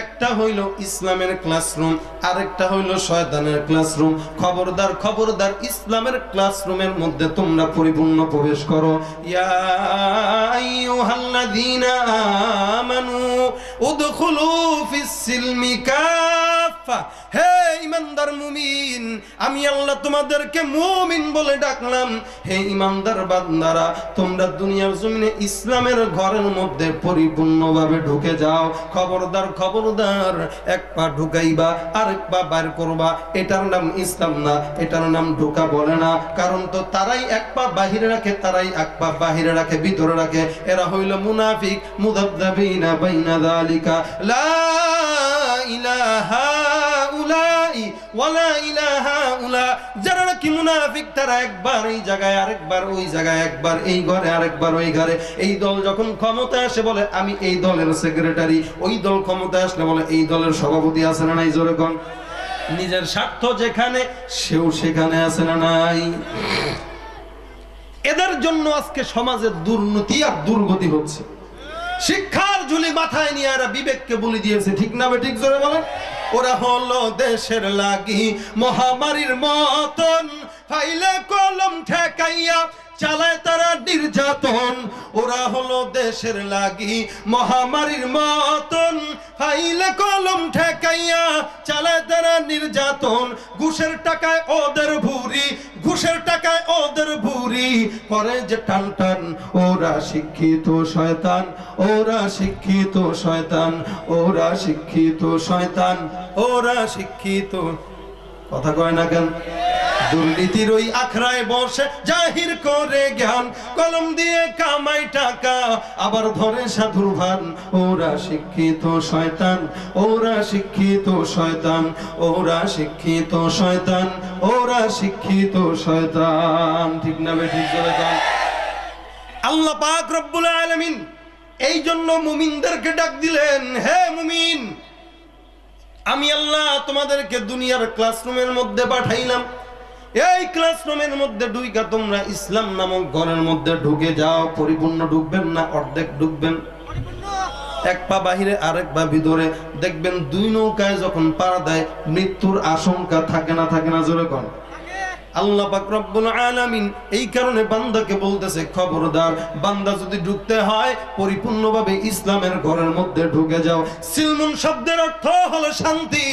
একটা হইল ইসলামের ক্লাসরুম, আরেকটা হইল শয়তানের ক্লাসরুম। খবরদার খবরদার, ইসলামের ক্লাসরুমের মধ্যে তোমরা পরিপূর্ণ প্রবেশ করো। ইয়া আইয়ুহাল্লাযীনা আমানু উদখুলু ফিস সিলমি কাফা। হে ঈমানদার মুমিন, আমি আল্লাহ তোমাদেরকে মুমিন বলে ডাকলাম। হে ঈমানদার বান্দারা, তোমরা দুনিয়ার জমিনে ইসলামের ঘরের মধ্যে পরিপূর্ণভাবে ঢুকে যাও। খবরদার খবরদার, এক পা ঢুকাইবা আরেক পা বাইর করবা, এটার নাম ইসলাম না, এটার নাম ঢোকা বলে না। কারণ তো তারাই এক পা বাহিরে রাখে, তারাই এক পা বাহিরে রাখে, ভিতরে রাখে। এরা হইল মুনাফিক, মুযাবযাবিনা বাইনা যালিকা, লা ইলাহা উলাই ওয়ালা ইলাহা উলা। যারা নাকি মুনাফিক, তারা একবার এই জায়গায়, আরেকবার ওই জায়গায়, একবার এই ঘরে আরেকবার ওই ঘরে। এই দল যখন ক্ষমতায় আসে বলে আমি এই দলের সেক্রেটারি, ওই দল ক্ষমতায় আসলে বলে এই দলের সভাপতি। আছে না নাই? জোরে কোন। নিজের স্বার্থ যেখানে, সেও সেখানে আছে না নাই? এদের জন্য আজকে সমাজের দুর্নীতি আর দুর্গতি হচ্ছে। শিক্ষার ঝুলি মাথায় নিয়ে এরা বিবেককে বলি দিয়েছে, ঠিক না ঠিক? জোরে বলেন। ওরা হলো দেশের লাগি মহামারীর মতন, ফাইলে কলম ঠেকাইয়া চালায় তারা নির্যাতন। ওরা হলো দেশের লাগি মহামারীর মতন, ফাইলে কলম ঠেকাইয়া চালায় তারা নির্যাতন। ঘুষের টাকায় ওদের ভুরি ঘুষের টাকায় ওদের বুড়ি করে যে টান টান, ওরা শিক্ষিত শয়তান, ওরা শিক্ষিত শয়তান, ওরা শিক্ষিত শয়তান, ওরা শিক্ষিত। কথা কয় না কেন? দুর্নীতির ওই আখড়ায় বসে জাহির করে জ্ঞান, কলম দিয়ে কামাই টাকা আবার ধরে সাধুর ভান। ওরা শিক্ষিত শয়তান, ওরা শিক্ষিত শয়তান, ওরা শিক্ষিত শয়তান, ওরা শিক্ষিত শয়তান। ঠিক না বেঠিক করে গান? আল্লাহ পাক রব্বুল আলামিন এই জন্য মুমিনদেরকে ডাক দিলেন, হে মুমিন, আমি আল্লাহ তোমাদেরকে দুনিয়ার ক্লাসরুমের মধ্যে পাঠাইলাম। এই ক্লাসরুমের মধ্যে ঢুইকা তোমরা ইসলাম নামক ঘরের মধ্যে ঢুকে যাও। পরিপূর্ণ ঢুকবেন না, অর্ধেক ঢুকবেন। এক পা বাহিরে আরেক পা ভিতরে। দেখবেন দুই নৌকায় যখন পাড়া দেয় মৃত্যুর আশঙ্কা থাকে না? থাকে না? জোরে কোন? আল্লাহ পাক রব্বুল আলামিন এই কারণে বান্দাকে বলতেছে, খবরদার, বান্দা যদি ঢুকতে হয় পরিপূর্ণভাবে ইসলামের ঘরের মধ্যে ঢুকে যাও। সিলমুন শব্দের অর্থ হলো শান্তি।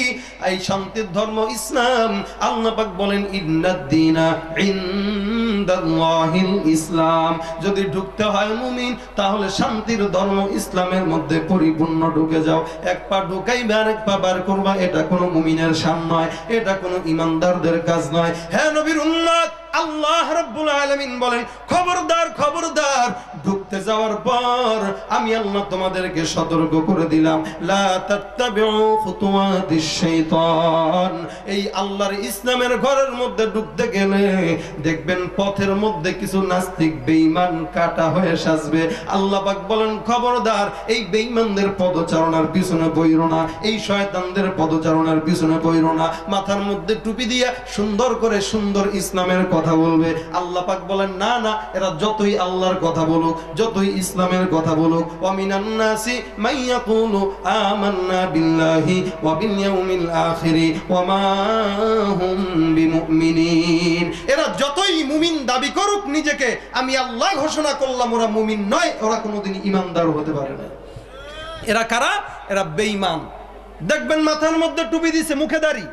এই শান্তির ধর্ম ইসলাম। আল্লাহ পাক বলেন, ইন্নাদ-দীনা ইনদাল্লাহিল ইসলাম। যদি ঢুকতে হয় মুমিন, তাহলে শান্তির ধর্ম ইসলামের মধ্যে পরিপূর্ণ ঢুকে যাও। এক পা ঢুকাইবে আরেক পা বার করবা, এটা কোনো মুমিনের শান নয়, এটা কোনো ঈমানদারদের কাজ নয়। হ্যাঁ নবীর উম্মত, আল্লাহ রাব্বুল আলামিন বলেন, খবরদার, খবরদার, ঢুকতে যাওয়ার পর আমি আল্লাহ তোমাদেরকে সতর্ক করে দিলাম, লা তাত্তাবিউ খুতুওয়াতিশ শাইতান। এই আল্লাহর ইসলামের ঘরের মধ্যে ঢুকতে গেলে দেখবেন পথের মধ্যে কিছু নাস্তিক বেঈমান কাটা হয়ে সাজবে। আল্লাহ পাক বলেন, খবরদার, এই বেঈমানদের পদচারণার পিছনে পড়ো না, এই শয়তানদের পদচারণার পিছনে পড়ো না। মাথার মধ্যে টুপি দিয়া সুন্দর করে সুন্দর ইসলামের কথা বলবে। আল্লাহ পাক বলেন, না না, এরা যতই আল্লাহর কথা বলুক, যতই ইসলামের কথা বলুক, ওয়া মিনান নাসি মান ইয়াকুলু আমান্না বিল্লাহি ওয়া বিল ইয়াউমিল আখির ওয়া মা হুম বিমুমিনিন। এরা যতই মুমিন দাবি করুক নিজেকে, আমি আল্লাহ ঘোষণা করলাম ওরা মুমিন নয়, ওরা কোনোদিন ঈমানদার হতে পারে না। এরা কারা? এরা বেঈমান। দেখবেন মাথার মধ্যে টুপি দিছে, মুখে দাড়ি,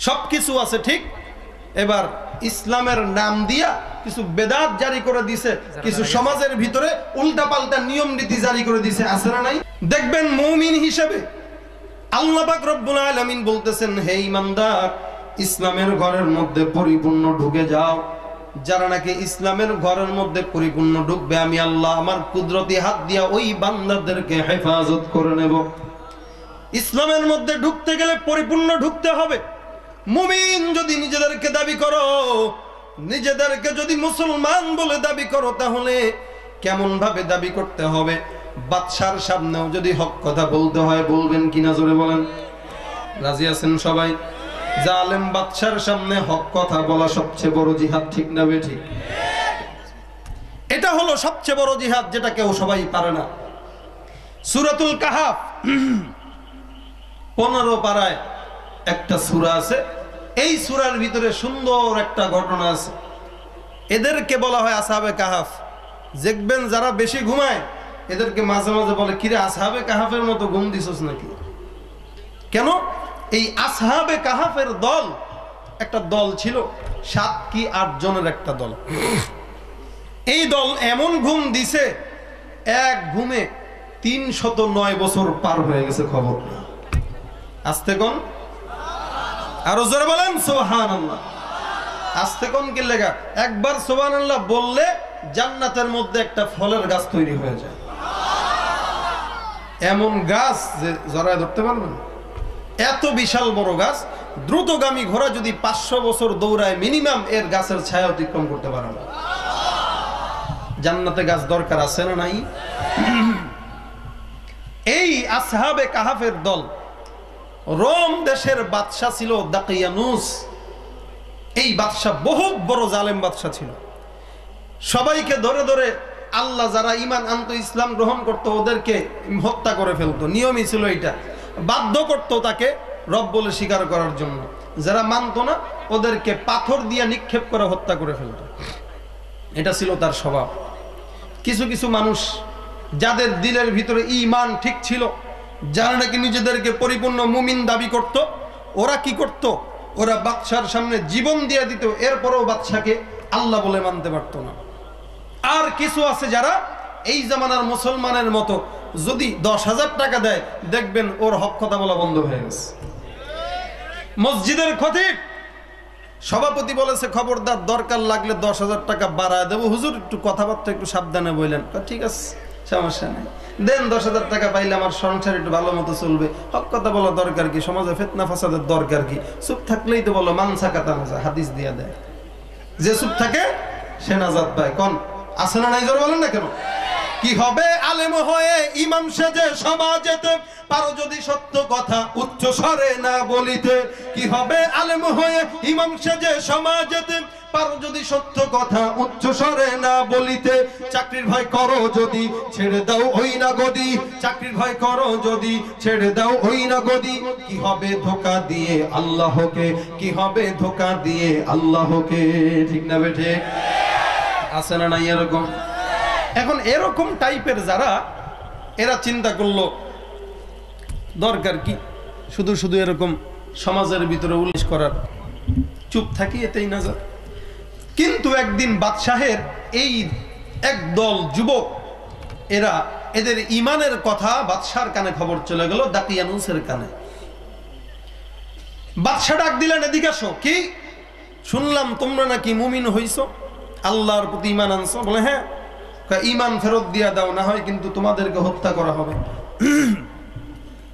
সবকিছু আছে ঠিক। এবার ইসলামের নাম দিয়া কিছু বেদাত জারি করে দিছে, কিছু সমাজের ভিতরে উল্টা পাল্টা নিয়ম নীতি জারি করে দিছে, আছে না নাই? দেখবেন মুমিন হিসেবে আল্লাহ পাক রব্বুল আলামিন বলতেছেন, হে ঈমানদার, ইসলামের ঘরের মধ্যে পরিপূর্ণ ঢুকে যাও। যারা নাকি ইসলামের ঘরের মধ্যে পরিপূর্ণ ঢুকবে, আমি আল্লাহ আমার কুদরতি হাত দিয়া ওই বান্দাদেরকে হেফাজত করে নেব। ইসলামের মধ্যে ঢুকতে গেলে পরিপূর্ণ ঢুকতে হবে। মুমিন যদি নিজেদেরকে দাবি করো, নিজেদেরকে যদি মুসলমান বলে দাবি করো, তাহলে কেমন ভাবে দাবি করতে হবে? বাদশার সামনেও যদি হক কথা বলতে হয়, বলবেন কিনা? জোরে বলেন। রাজি আছেন সবাই? জালেম বাদশার সামনে হক কথা বলা সবচেয়ে বড় জিহাদ, ঠিক না বেঠিক? এটা হলো সবচেয়ে বড় জিহাদ, যেটা কেউ সবাই পারে না। সূরাতুল কাহাফ 15 পারায় একটা সূরা আছে। এই সূরার ভিতরে সুন্দর একটা ঘটনা আছে। এদেরকে বলা হয় আসহাবে কাহাফ। দেখবেন যারা বেশি ঘুমায় এদেরকে মাঝে মাঝে বলে, কিরে আসহাবে কাহাফের মতো ঘুম দিছস নাকি? কেন? এই আসহাবে কাহাফের দল, একটা দল ছিল 7 কি 8 জনের একটা দল। এই দল এমন ঘুম দিছে, এক ঘুমে 309 বছর পার হয়ে গেছে। খবর আস্তে কোন, আরো জোরে বলেন সুবহানাল্লাহ। আস্তে কোন কি লেগা? একবার সুবহানাল্লাহ বললে জান্নাতের মধ্যে একটা ফলের গাছ তৈরি হয়ে যায়। এমন গাছ যে জড়ায় ধরতে পারবেন, এত বিশাল বড় গাছ। দ্রুতগামী ঘোড়া যদি 500 বছর দৌড়ায়, মিনিমাম এর গাছের ছায়া অতিক্রম করতে পারে না। জান্নাতে গাছ দরকার আছে না নাই? এই আসহাবে কাহাফের দল, রোম দেশের বাদশা ছিল দাকিয়ানুস। এই বাদশা বহুত বড় জালেম বাদশা ছিল। সবাইকে ধরে ধরে আল্লাহ যারা ঈমান আনতো, ইসলাম গ্রহণ করত, ওদেরকে হত্যা করে ফেলতো। নিয়মই ছিল এটা, বাধ্য করতো তাকে রব বলে স্বীকার করার জন্য। যারা মানতো না ওদেরকে পাথর দিয়ে নিক্ষেপ করে হত্যা করে ফেলতো। এটা ছিল তার স্বভাব। কিছু কিছু মানুষ যাদের দিলের ভিতরে ঈমান ঠিক ছিল, যারা নাকি নিজেদেরকে পরিপূর্ণ মুমিন দাবি করত, ওরা কি করত? ওরা বাদশার সামনে জীবন দিয়ে দিত, এরপরেও বাদশাকে আল্লাহ বলে মানতে পারতো না। আর কিছু আছে যারা এই জামানার মুসলমানের মতো যদি 10,000 টাকা দেয়, দেখবেন ওর হক কথা বলা বন্ধ হয়ে গেছে। মসজিদের খতিব সভাপতি বলেছে, খবরদার দরকার লাগলে 10,000 টাকা বাড়ায় দেবো হুজুর, একটু কথাবার্তা একটু সাবধানে বললেন। ঠিক আছে, সমস্যা নেই, দেন 10,000 টাকা পাইলে আমার সংসার একটু ভালো মতো চলবে। হক কথা বলা দরকার কি, সমাজে ফিতনা ফাসাদের দরকার কি? চুপ থাকলেই তো বলো মানসা কাতা মাসা, হাদিস দিয়া দেয়, যে চুপ থাকে সে নাজাত পায়। কোন আছে না নাই, জোর বলেন না কেন? কি হবে আলেম হয়ে ইমাম সেজে সমাজেতে, পারো যদি সত্য কথা উচ্চ স্বরে না বলিতে। কি হবে আলেম হয়ে ইমাম সেজে সমাজেতে, পারো যদি সত্য কথা উচ্চ স্বরে না বলিতে। চাকরির ভয় করো যদি ছেড়ে দাও ওই না গদি, চাকরির ভয় করো যদি ছেড়ে দাও ওই না গদি। কি হবে ধোঁকা দিয়ে আল্লাহকে, কি হবে ধোঁকা দিয়ে আল্লাহকে। ঠিক না বেঠে? আছে না নাই এরকম? এখন এরকম টাইপের যারা, এরা চিন্তা করলো দরকার কি শুধু শুধু এরকম সমাজের ভিতরে উল্লেখ করার, চুপ থাকি এতেই না যা। কিন্তু একদিন বাদশাহের এই একদল যুবক, এরা এদের ইমানের কথা বাদশার কানে খবর চলে গেল, দাকিয়ানুসের কানে। বাদশা ডাক দিলেন, এদিকে আসো। কি শুনলাম তোমরা নাকি মুমিন হইছো, আল্লাহর প্রতি ইমান আনছো? বলে হ্যাঁ। ইমান ফেরত দিয়া দাও, না হয় কিন্তু তোমাদেরকে হত্যা করা হবে।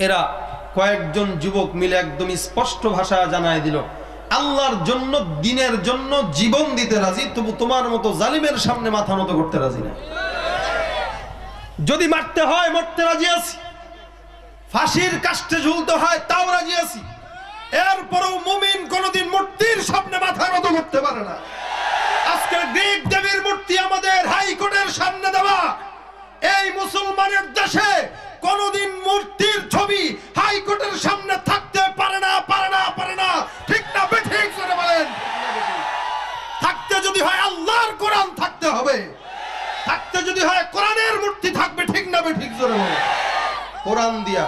এরা কয়েকজন যুবক মিলে একদম স্পষ্ট ভাষা জানায় দিল, আল্লাহর জন্য দ্বীনের জন্য জীবন দিতে রাজি, তবু তোমার মতো জালিমের সামনে মাথা নত করতে রাজি না। যদি মারতে হয় মরতে রাজি আছি, ফাঁসির কাস্টে ঝুলতে হয় তাও রাজি আছি, এরপরেও মুমিন কোনদিন মূর্তির সামনে মাথা নত করতে পারে না। আজকের গ্রিক দেবীর মূর্তি আমাদের হাইকোর্টের সামনে দেওয়া, এই মুসলমানের দেশে কোনদিন মূর্তির ছবি হাইকোর্টের সামনে থাকতে পারে না, পারে না, পারে না। ঠিক না বেঠিক করে বলেন? থাকতে যদি হয় আল্লাহর কোরআন থাকতে হবে, থাকতে যদি হয় কোরআনের মূর্তি থাকবে। ঠিক না বেঠিক করে বলেন? কোরআন দিয়া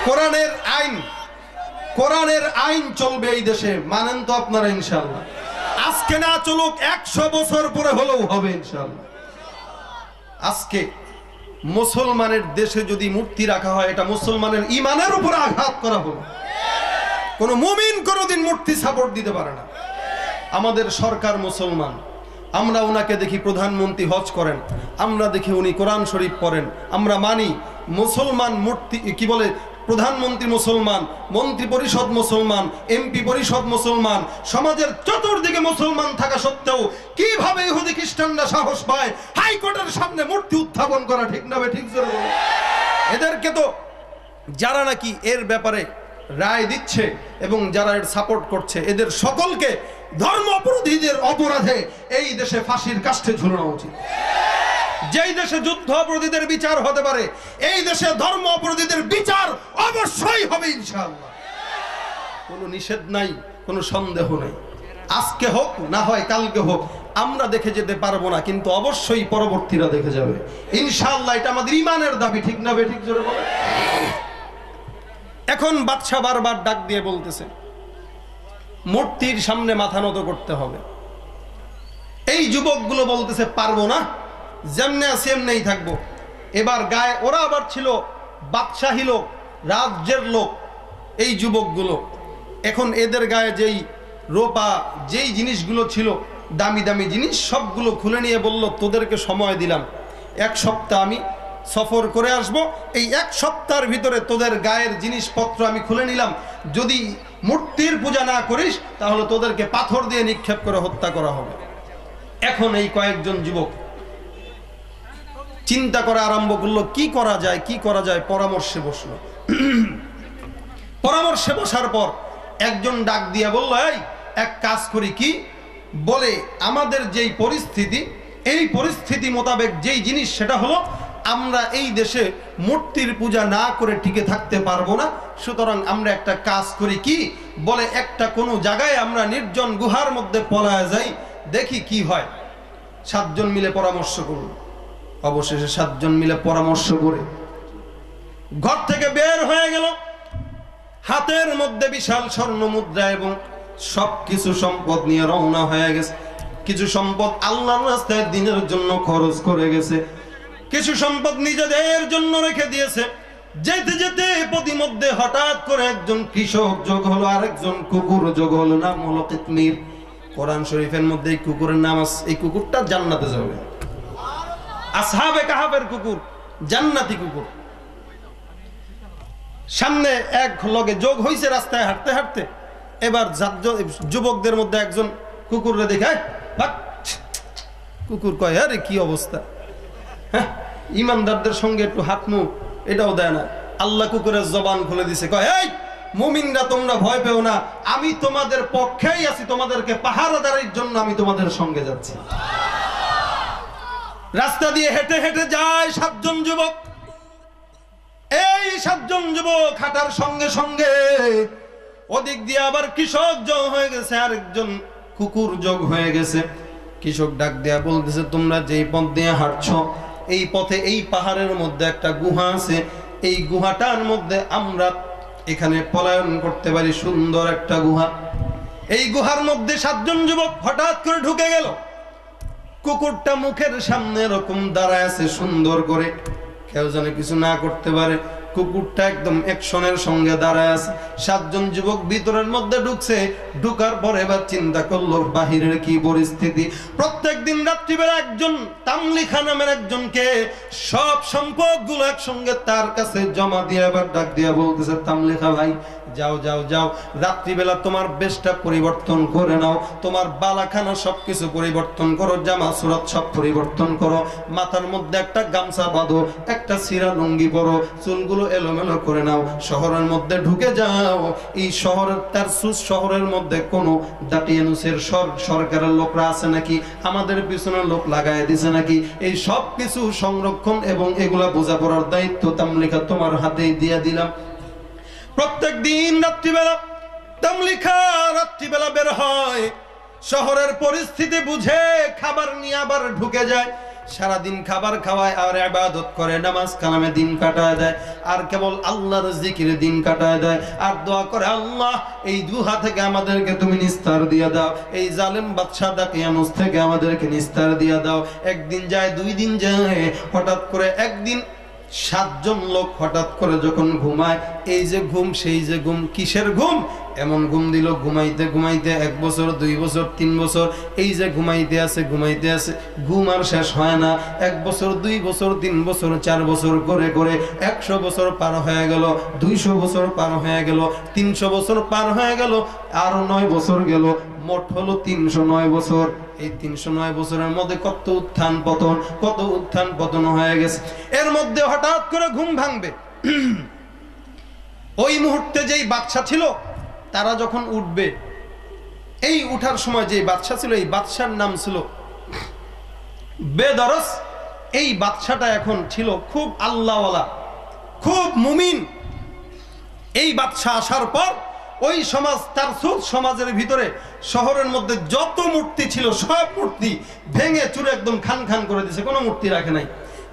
কোরআনের আইন, কোরআনের আইন চলবে এই দেশে, মানেন তো আপনারা ইনশাআল্লাহ? আজকে না চলুক, 100 বছর পরে হলেও হবে ইনশাআল্লাহ। আজকে মুসলমানের দেশে যদি মূর্তি রাখা হয়, এটা মুসলমানের ইমানের উপর আঘাত করা হলো। কোন মুমিন কোনদিন মূর্তি সাপোর্ট দিতে পারে না। আমাদের সরকার মুসলমান, আমরা ওনাকে দেখি প্রধানমন্ত্রী হজ করেন, আমরা দেখি উনি কোরআন শরীফ পড়েন, আমরা মানি। মুসলমান মূর্তি কি বলে, প্রধানমন্ত্রী মুসলমান, মন্ত্রী পরিষদ মুসলমান, এমপি পরিষদ মুসলমান, সমাজের চতুর্দিকে মুসলমান থাকা সত্ত্বেও কিভাবে ইহুদি খ্রিস্টানরা সাহস পায় হাইকোর্টের সামনে মূর্তি উত্থাপন করা? ঠিক না ঠিক? এদেরকে তো যারা নাকি এর ব্যাপারে রায় দিচ্ছে এবং যারা এর সাপোর্ট করছে, এদের সকলকে ধর্ম অপরাধীদের অপরাধে এই দেশে ফাঁসির কাষ্ঠে ঝুলানো উচিত। যেই দেশে যুদ্ধ অপরাধীদের বিচার হতে পারে, এই দেশে ধর্ম অপরাধীদের বিচার অবশ্যই হবে ইনশাআল্লাহ। কোনো নিষেধ নাই, কোনো সন্দেহ নাই। আজকে হোক না হয় কালকে হোক, আমরা দেখে যেতে পারবো না, কিন্তু অবশ্যই পরবর্তীরা দেখে যাবে ইনশাআল্লাহ। এটা আমাদের ইমানের দাবি। ঠিক না বেঠিক জোরে বলে? এখন বাদশা বারবার ডাক দিয়ে বলতেছে, মূর্তির সামনে মাথা নত করতে হবে। এই যুবকগুলো বলতেছে পারবো না, যেমনে আছি এমনেই থাকবো। এবার গায়ে ওরা আবার ছিল বাদশাহী লোক, রাজ্যের লোক এই যুবকগুলো। এখন এদের গায়ে যেই রূপা, যেই জিনিসগুলো ছিল দামি দামি জিনিস, সবগুলো খুলে নিয়ে বলল, তোদেরকে সময় দিলাম 1 সপ্তাহ, আমি সফর করে আসব, এই 1 সপ্তাহের ভিতরে তোদের গায়ের জিনিসপত্র আমি খুলে নিলাম। যদি মূর্তির পূজা না করিস তাহলে তোদেরকে পাথর দিয়ে নিক্ষেপ করে হত্যা করা হবে। এখন এই কয়েকজন যুবক চিন্তা করা আরম্ভ করলো, কি করা যায়, কি করা যায়। পরামর্শে বসলো। পরামর্শে বসার পর একজন ডাক দিয়া বলল, এই এক কাজ করি। কি বলে, আমাদের যেই পরিস্থিতি, এই পরিস্থিতি মোতাবেক যেই জিনিস, সেটা হলো আমরা এই দেশে মূর্তির পূজা না করে টিকে থাকতে পারবো না। সুতরাং আমরা একটা কাজ করি। কি বলে, একটা কোনো জায়গায় আমরা নির্জন গুহার মধ্যে পলায় যাই, দেখি কি হয়। 7 জন মিলে পরামর্শ করল। অবশেষে 7 জন মিলে পরামর্শ করে ঘর থেকে বের হয়ে গেল। হাতের মধ্যে বিশাল স্বর্ণ মুদ্রা এবং সবকিছু সম্পদ নিয়ে রওনা হয়ে গেছে। কিছু সম্পদ আল্লাহর রাস্তায় দিনের জন্য খরচ করে গেছে, কিছু সম্পদ নিজেদের জন্য রেখে দিয়েছে। যেতে যেতে পথিমধ্যে হঠাৎ করে একজন কৃষক যোগ হলো, আরেকজন কুকুর যোগ হলো, নাম হলো কিতমির। কোরআন শরীফের মধ্যে এই কুকুরের নাম আছে, এই কুকুরটা জান্নাতে যাবে। আসহাবে কাহাফের কুকুর, জান্নাতি কুকুর। সামনে এক লগে যোগ হইছে রাস্তায় হাঁটতে হাঁটতে। এবার যুবকদের মধ্যে একজন কুকুররে দেখে কুকুর কয়, আরে কি অবস্থা, হ্যাঁ ইমানদারদের সঙ্গে একটু হাত মুখ এটাও দেয় না। আল্লাহ কুকুরের জবান খুলে দিছে, কয় এই মুমিনরা তোমরা ভয় পেও না, আমি তোমাদের পক্ষেই আছি, তোমাদেরকে পাহারাদারির জন্য আমি তোমাদের সঙ্গে যাচ্ছি। রাস্তা দিয়ে হেঁটে হেঁটে যায় 7 জন যুবক। এই 7 জন যুবক হাঁটার সঙ্গে সঙ্গে ওদিক দিয়ে আবার কৃষক যোগ হয়ে গেছে, আরেকজন কুকুর যোগ হয়ে গেছে। কৃষক ডাক দেয়া বলতেছে, তোমরা যেই পথ দিয়ে হাঁটছো এই পথে এই পাহাড়ের মধ্যে একটা গুহা আছে, এই গুহাটার মধ্যে আমরা এখানে পলায়ন করতে পারি, সুন্দর একটা গুহা। এই গুহার মধ্যে 7 জন যুবক হঠাৎ করে ঢুকে গেল। কুকুরটা মুখের সামনে এরকম দাঁড়ায় আছে সুন্দর করে, কেউ যেন কিছু না করতে পারে। কুকুরটা একদম অ্যাকশনের সঙ্গে দাঁড়ায় আছে। 7 জন যুবক ভিতরের মধ্যে ঢুকছে। ঢুকার পরে এবার চিন্তা করলো বাহিরের কি পরিস্থিতি। প্রত্যেক দিন রাত্রিবেলা একজন তামলিখা নামের একজনকে সব সম্পদগুলো একসঙ্গে তার কাছে জমা দিয়ে এবার ডাক দিয়া বলতেছে, তামলিখা ভাই যাও যাও যাও, রাত্রিবেলা তোমার বেশটা পরিবর্তন করে নাও, তোমার বালাখানা সবকিছু পরিবর্তন করো, জামা সুরাত সব পরিবর্তন করো, মাথার মধ্যে একটা গামছা বাঁধো, একটা সিরা লুঙ্গি পরো, চুলগুলো এলোমেলো করে নাও, শহরের মধ্যে ঢুকে যাও। এই শহরের তারসুস শহরের মধ্যে কোনো দাটিয়ানুসের সরকারের লোকরা আছে নাকি, আমাদের পিছনে লোক লাগায় দিছে নাকি, এই সব কিছু সংরক্ষণ এবং এগুলা বোঝাপড়ার দায়িত্ব তামলিখা তোমার হাতেই দিয়ে দিলাম। প্রত্যেক দিন রাত্রিবেলা তামলিখা রাত্রিবেলা বের হয়, শহরের পরিস্থিতি বুঝে খাবার নিয়ে আবার ঢুকে যায়। সারাদিন খাবার খাওয়ায় আর ইবাদত করে, নামাজ কালামে দিন কাটায় দেয়, আর কেবল আল্লাহর জিকিরে দিন কাটায় দেয়, আর দোয়া করে, আল্লাহ এই গুহা থেকে আমাদেরকে তুমি নিস্তার দিয়ে দাও, এই জালেম বাদশা দাকিয়ানুস থেকে আমাদেরকে নিস্তার দিয়ে দাও। একদিন যায়, 2 দিন যায়, হঠাৎ করে একদিন 7 জন লোক হঠাৎ করে যখন ঘুমায়, এই যে ঘুম সেই যে ঘুম, কিসের ঘুম, এমন ঘুম দিল ঘুমাইতে ঘুমাইতে 1 বছর 2 বছর 3 বছর এই যে ঘুমাইতে আছে ঘুম আর শেষ হয় না। 1 বছর 2 বছর 3 বছর 4 বছর করে করে 100 বছর পার হয়ে গেল, 200 বছর পার হয়ে গেল, 300 বছর পার হয়ে গেল, আরো 9 বছর গেল, মোট হলো 309 বছর। এই 309 বছরের মধ্যে কত উত্থান পতন হয়ে গেছে। এর মধ্যে হঠাৎ করে ঘুম ভাঙবে। ওই মুহূর্তে যেই বাদশা ছিল তারা যখন উঠবে, এই উঠার সময় যেই বাদশা ছিল, এই বাদশার নাম ছিল বেদরস। এই বাদশাটা এখন ছিল খুব আল্লাহওয়ালা, খুব মুমিন। এই বাদশা আসার পর ওই সমাজ, তারসুস সমাজের ভিতরে শহরের মধ্যে যত মূর্তি ছিল সব মূর্তি ভেঙে চুরে একদম খান খান করে দিয়েছে, কোনো মূর্তি রাখে নাই।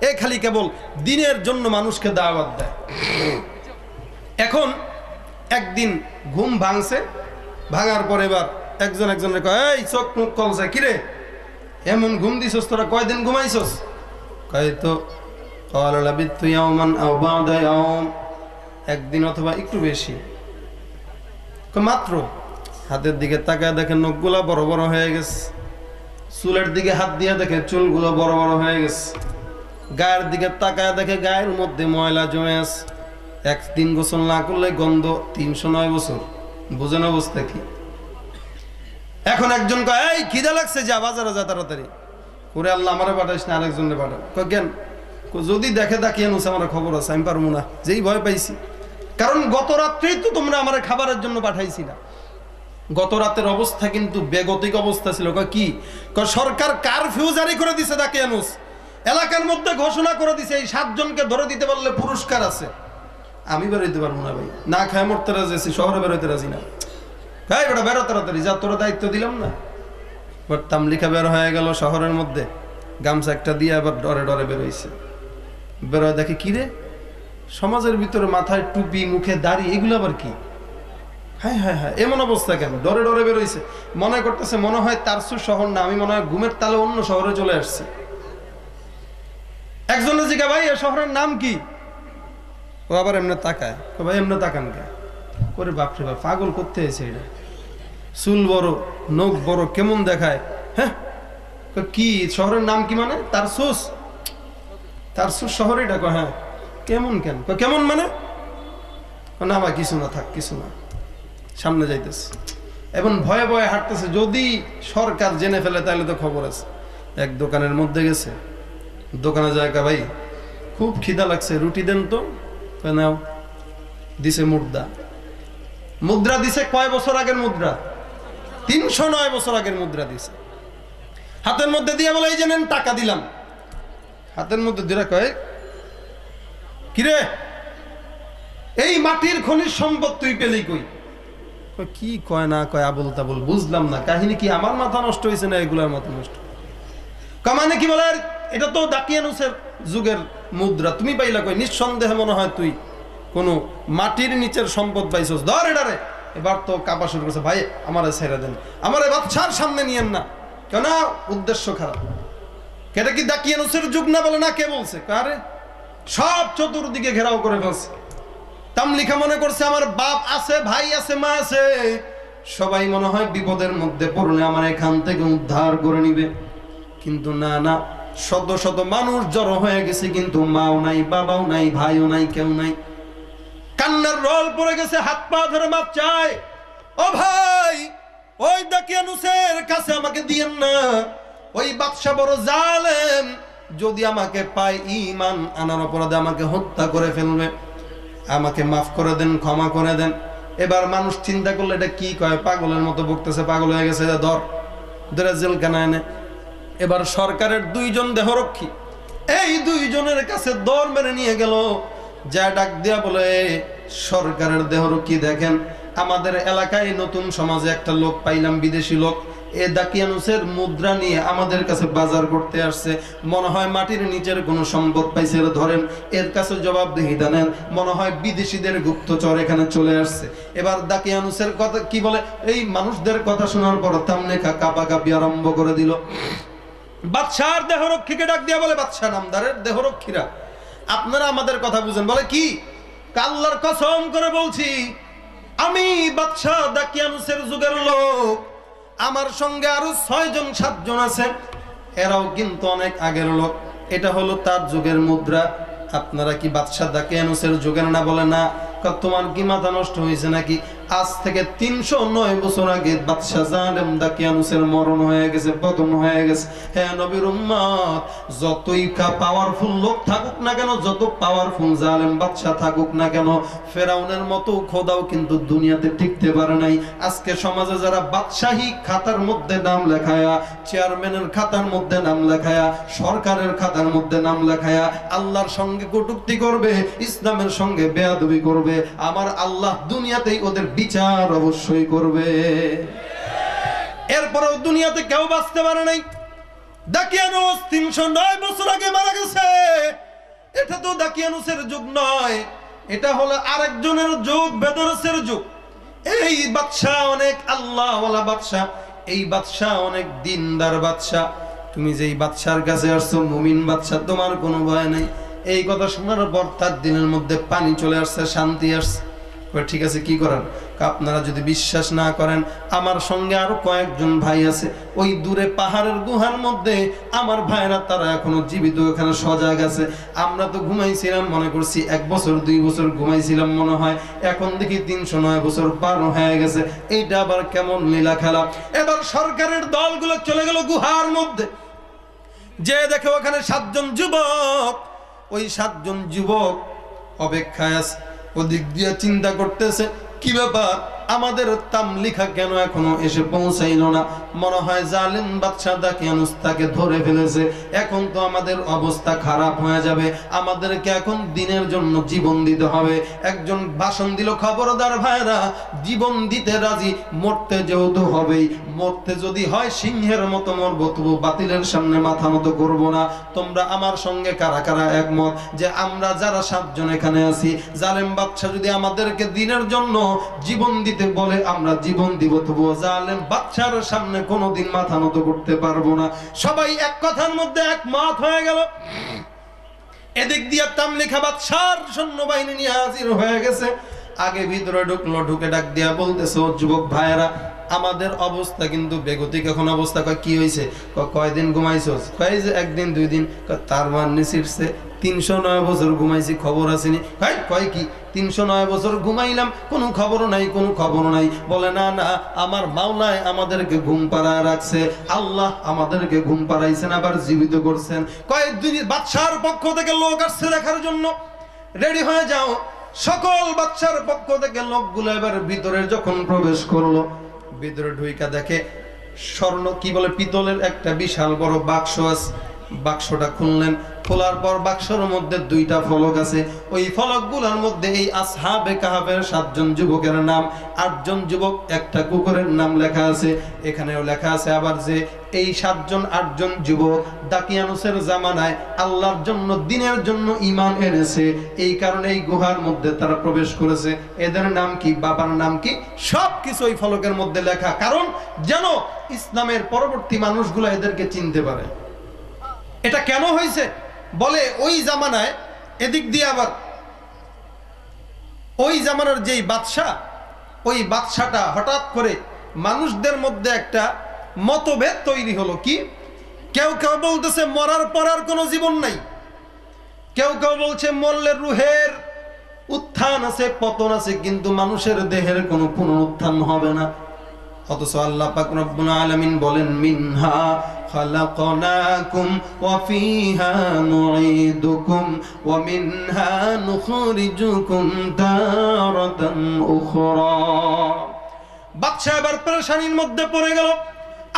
এ খালি কেবল দিনের জন্য মানুষকে দাওয়াত দেয়। এখন একদিন ঘুম ভাঙছে, ভাঙার পর এবার একজনের কয়, এই চোখ মুখ কলছে, কিরে এমন ঘুম দিছস, তোরা কয়দিন ঘুমাইছস? কয় তো একদিন অথবা একটু বেশি। মাত্র। হাতের দিকে তাকায় দেখে নখগুলা বড় বড় হয়ে গেছে, চুলের দিকে হাত দিয়ে দেখে চুলগুলো বড় বড় হয়ে গেছে, গায়ের দিকে তাকায় দেখে গায়ের মধ্যে ময়লা জমে আছে। 1 গোসল না করলে গন্ধ, 309 বছর, বুঝেন অবস্থা কি। এখন একজন কয়, এই খিদা লাগছে, যা বাজারে যা তাড়াতাড়ি করে, আল্লাহ আমারে পাঠাইস না আরেকজনে পাঠাও। কেন? যদি দেখে তাকিয়ানুস আমার খবর আছে, আমি পারবো না, যেই ভয় পাইছি, কারণ গত রাত্রেই তো তোমরা আমার খাবারের জন্য পাঠাইছি না। গত রাতের অবস্থা কিন্তু বেগতিক অবস্থা ছিল। কি? সরকার কারফিউ জারি করে দিছে দাকিয়ানুস, এলাকার মধ্যে ঘোষণা করে দিছে এই 7 জনকে ধরে দিতে পারলে পুরস্কার আছে। আমি বেরোইতে পারবো না ভাই, না খায় মরতে রাজি আছি, শহরে বেরোইতে রাজি না। ভাই বেটা বেরো তাড়াতাড়ি, যা তোরা দায়িত্ব দিলাম না। তামলিখা বের হয়ে গেল শহরের মধ্যে। গামছা একটা দিয়ে আবার ডরে ডরে বেরোইছে। বেরোয় দেখে কিরে, সমাজের ভিতরে মাথায় টুপি, মুখে দাড়ি, এগুলো আবার কি? হ্যাঁ হ্যাঁ হ্যাঁ, এমন অবস্থা কেন? ডরে ডরে বেরোইছে। মনে করতেছে মনে হয় তারসুর শহর না, আমি মনে হয় ঘুমের তালে অন্য শহরে চলে আসছি। একজনের জিজ্ঞা, ভাই এ শহরের নাম কি? ও আবার এমনি তাকায়, ভাই এমনি তাকান কে করে? বাপরে বাপ, পাগল করতে এসে এটা। চুল বড়, নখ বড়, কেমন দেখায়। হ্যাঁ, কি শহরের নাম কি? মানে তারসুস? তারসুস শহর এটা? হ্যাঁ। কেমন কেন? কেমন মানে? না ভাই কিছু না, থাক কিছু না, সামনে যাইতেছে। এবং ভয়ে ভয়ে হাঁটতেছে, যদি সরকার জেনে ফেলে তাহলে তো খবর আছে। এক দোকানের মধ্যে গেছে, দোকানে জায়গা, ভাই খুব খিদা লাগছে, রুটি দেন তো। নাও, দিছে মুদ্রা। মুদ্রা দিছে কয় বছর আগের মুদ্রা? 309 বছর আগের মুদ্রা দিছে। হাতের মধ্যে দিয়ে বলে, এই যে নেন টাকা দিলাম। হাতের মধ্যে দিয়ে কয়, কিরে এই মাটির খনিজ সম্পদ তুই পেলি কই? কি কয় না কয় আবল তাবল, বুঝলাম না কাহিনী কি। আমার মাথা নষ্ট হয়েছে না এগুলার মাথা নষ্ট? কামানে কি বলে, এটা তো দাকিয়ানুসের যুগের মুদ্রা, তুমি পাইলা কই? নিঃসন্দেহে মনে হয় তুই কোনো মাটির নিচের সম্পদ পাইছস, ধর এটারে। এবার তো কাঁপা শুরু করছে, ভাই আমারে ছেড়ে দেন, আমারে বাদশার সামনে নিয়েন না। কেন? উদ্দেশ্য খারাপ। এটা কি দাকিয়ানুসের যুগ না? বলে না। কে বলছে? আরে সব চতুর্দিকে ঘেরাও করে ফেলছে। তামলিকা মনে করছে আমার বাপ আছে, ভাই আছে, মা আছে, সবাই মনে হয় বিপদের মধ্যে পড়লে আমার এখান থেকে উদ্ধার করে নিবে। কিন্তু না না, শত শত মানুষ জড়ো হয়ে গেছে, কিন্তু মাও নাই, বাবাও নাই, ভাইও নাই, কেউ নাই। কান্নার রোল পড়ে গেছে, হাত পা ধরে মাপ চায়। ও ভাই, ওই দাকিয়ানুসের কাছে আমাকে দিয়েন না, ওই বাদশা বড় জালেম, যদি আমাকে পায় ঈমান আনার অপরাধে আমাকে হত্যা করে ফেলবে, আমাকে মাফ করে দেন, ক্ষমা করে দেন। এবার মানুষ চিন্তা করলে এটা কি কয়, পাগলের মতো বকতেছে, পাগল হয়ে গেছে, ধরে জেলখানায় এনে। এবার সরকারের 2 জন দেহরক্ষী এই 2 জনের কাছে দৌড় মেরে নিয়ে গেল, যা ডাক দিয়া বলে, সরকারের দেহরক্ষী দেখেন, আমাদের এলাকায় নতুন সমাজে একটা লোক পাইলাম, বিদেশি লোক, এ দাকিয়ানুসের মুদ্রা নিয়ে আমাদের কাছে বাজার করতে আসছে, মনে হয় মাটির নিচের কোনো সম্পদ পাইছে, ধরেন এর কাছে জবাবদিহিতা নেন, মনে হয় বিদেশিদের গুপ্তচর এখানে চলে আসছে। এবার দাকিয়ানুসের কথা কি বলে, এই মানুষদের কথা শোনার পর তামনেখা কাঁপাকাঁপি আরম্ভ করে দিল। বাদশার দেহরক্ষীকে ডাক দিয়া বলে, বাদশা নামদারের দেহরক্ষীরা, আপনারা আমাদের কথা বুঝেন। বলে কি? আল্লাহর কসম করে বলছি, আমি বাদশা দাকিয়ানুসের যুগের লোক, আমার সঙ্গে আরো 6 জন 7 জন আছে, এরাও কিন্তু অনেক আগের লোক, এটা হলো তার যুগের মুদ্রা। আপনারা কি বাদশা দাকিয়ানুসের যুগের না? বলে না। তোমার কি মাথা নষ্ট হয়েছে নাকি? আজ থেকে 309 বছর আগে বাদশা জালেম দাকিয়ানুসের মরণ হয়ে গেছে, পতন হয়ে গেছে। হ্যাঁ নবীর উম্মত, যতই পাওয়ারফুল লোক থাকুক না কেন, যত পাওয়ারফুল জালেম বাদশা থাকুক না কেন, ফেরাউনের মতো খোদাও কিন্তু দুনিয়াতে টিকতে পারে নাই। আজকে সমাজে যারা বাদশাহী খাতার মধ্যে নাম লেখায়া, চেয়ারম্যানের খাতার মধ্যে নাম লেখায়া, সরকারের খাতার মধ্যে নাম লেখায়া আল্লাহর সঙ্গে কটূক্তি করবে, ইসলামের সঙ্গে বেয়াদবি করবে, আমার আল্লাহ দুনিয়াতেই ওদের বিচার অবশ্যই করবে। এরপরেও দুনিয়াতে কেউ বাঁচতে পারে নাই। দাকিয়ানুস 309 বছর আগে মারা গেছে। এটা তো দাকিয়ানুসের যুগ নয়, এটা হলো আরেকজনের যুগ, বেদরসের যুগ। এই বাদশা অনেক আল্লাহওয়ালা বাদশা, এই বাদশা অনেক দিনদার বাদশা। তুমি যেই বাদশার কাছে আসছো মুমিন বাদশা, তোমার কোনো ভয় নেই। এই কথা শোনার পর তার দিনের মধ্যে পানি চলে আসছে, শান্তি আসছে। ঠিক আছে, কি করার? আপনারা যদি বিশ্বাস না করেন, আমার সঙ্গে আরো কয়েকজন ভাই আছে, ওই দূরে পাহাড়ের গুহার মধ্যে আমার ভাইরা, তারা এখনো জীবিত, এখানে সজাগ আছে। আমরা তো ঘুমাইছিলাম, মনে করছি 1 বছর 2 বছর ঘুমাইছিলাম মনে হয়, এখন দেখি 309 বছর পার হয়ে গেছে। এইটা আবার কেমন লীলা খেলা। এবার সরকারের দলগুলো চলে গেল গুহার মধ্যে, যে দেখে ওখানে 7 জন যুবক, ওই 7 জন যুবক অপেক্ষায় আছে। ওদিক দিয়ে চিন্তা করতেছে, কি ব্যাপার, আমাদের তামলিখা কেন এখনো এসে পৌঁছাইল না? মনে হয় জালিম বাদশা দাকিয়ানুস তাকে ধরে ফেলেছে। এখন তো আমাদের অবস্থা খারাপ হয়ে যাবে, আমাদেরকে এখন দিনের জন্য জীবন দিতে হবে। একজন ভাষণ দিল, খবরদার ভাইরা, জীবন দিতে রাজি, মরতে যেহেতু হবেই, মরতে যদি হয় সিংহের মতো মরবো, তবু বাতিলের সামনে মাথা মতো করবো না। তোমরা আমার সঙ্গে কারা কারা একমত যে আমরা যারা 7 জন এখানে আছি, জালেম বাদশা যদি আমাদেরকে দিনের জন্য জীবন দিতে বলে আমরা জীবন দিব, তবুও জালেম বাদশার সামনে কোনোদিন মাথা নত করতে পারবো না। সবাই এক কথার মধ্যে একমত হয়ে গেল। এদিক দিয়ে তামলিখা বাদশার সৈন্যবাহিনী নিয়ে হাজির হয়ে গেছে। আগে ভিতরে ঢুকলো, ঢুকে ডাক দিয়া বলতেছে, ও যুবক ভাইয়েরা, আমাদের অবস্থা কিন্তু বেগতিক এখন অবস্থা। কয় কি হয়েছে? কয়দিন ঘুমাইছস? কয় যে 1 দিন 2 দিন। তার মানে ছিড়ছে 309 বছর ঘুমাইছি, খবর আসেনি। কয় কি 309 বছর ঘুমাইলাম, কোনো খবর নাই, কোনো খবর নাই। বলে না না, আমার মাওলায় আমাদেরকে ঘুম পাড়ায় রাখছে, আল্লাহ আমাদেরকে ঘুম পাড়াইছেন, আবার জীবিত করছেন। কয়েক দিন বাদশার পক্ষ থেকে লোক আসছে দেখার জন্য, রেডি হয়ে যাও। সকল বাদশার পক্ষ থেকে লোকগুলো এবার ভিতরে যখন প্রবেশ করলো, ভিতরে ঢুইকা দেখে স্বর্ণ কি বলে পিতলের একটা বিশাল বড় বাক্স আছে। বাক্সটা খুললেন, খোলার পর বাক্সের মধ্যে 2টা ফলক আছে। ওই ফলকগুলোর মধ্যে এই আসহাবে কাহাফের 7 জন যুবকের নাম, 8 জন যুবক, একটা কুকুরের নাম লেখা আছে। এখানেও লেখা আছে আবার যে এই 7 জন 8 জন যুবক দাকিয়ানুসের জামানায় আল্লাহর জন্য, দিনের জন্য ঈমান এনেছে, এই কারণে এই গুহার মধ্যে তারা প্রবেশ করেছে। এদের নাম কি, বাবার নাম কি, সবকিছু ওই ফলকের মধ্যে লেখা, কারণ যেন ইসলামের পরবর্তী মানুষগুলো এদেরকে চিনতে পারে। এটা কেন হয়েছে? বলে ওই জামানায়, এদিক দিয়ে আবার ওই জামানার যেই বাদশাহ, ওই বাদশাটা হঠাৎ করে মানুষদের মধ্যে একটা মতভেদ তৈরি হলো। কি? কেউ কেউ বলতেছে মরার পর আর কোনো জীবন নাই, কেউ কেউ বলছে মরলে রুহের উত্থান আছে, পতন আছে, কিন্তু মানুষের দেহের কোনো পুনরুত্থান হবে না। অথচ আল্লাহ পাক রব্বুল আলামিন বলেন, মিনহা খালাকনাকুম ওয়া ফিহা নুঈদুকুম ওয়া মিনহা নুখরিজুকুম তারাতান উখরা। বাদশা এবার পেরেশানির মধ্যে পড়ে গেল।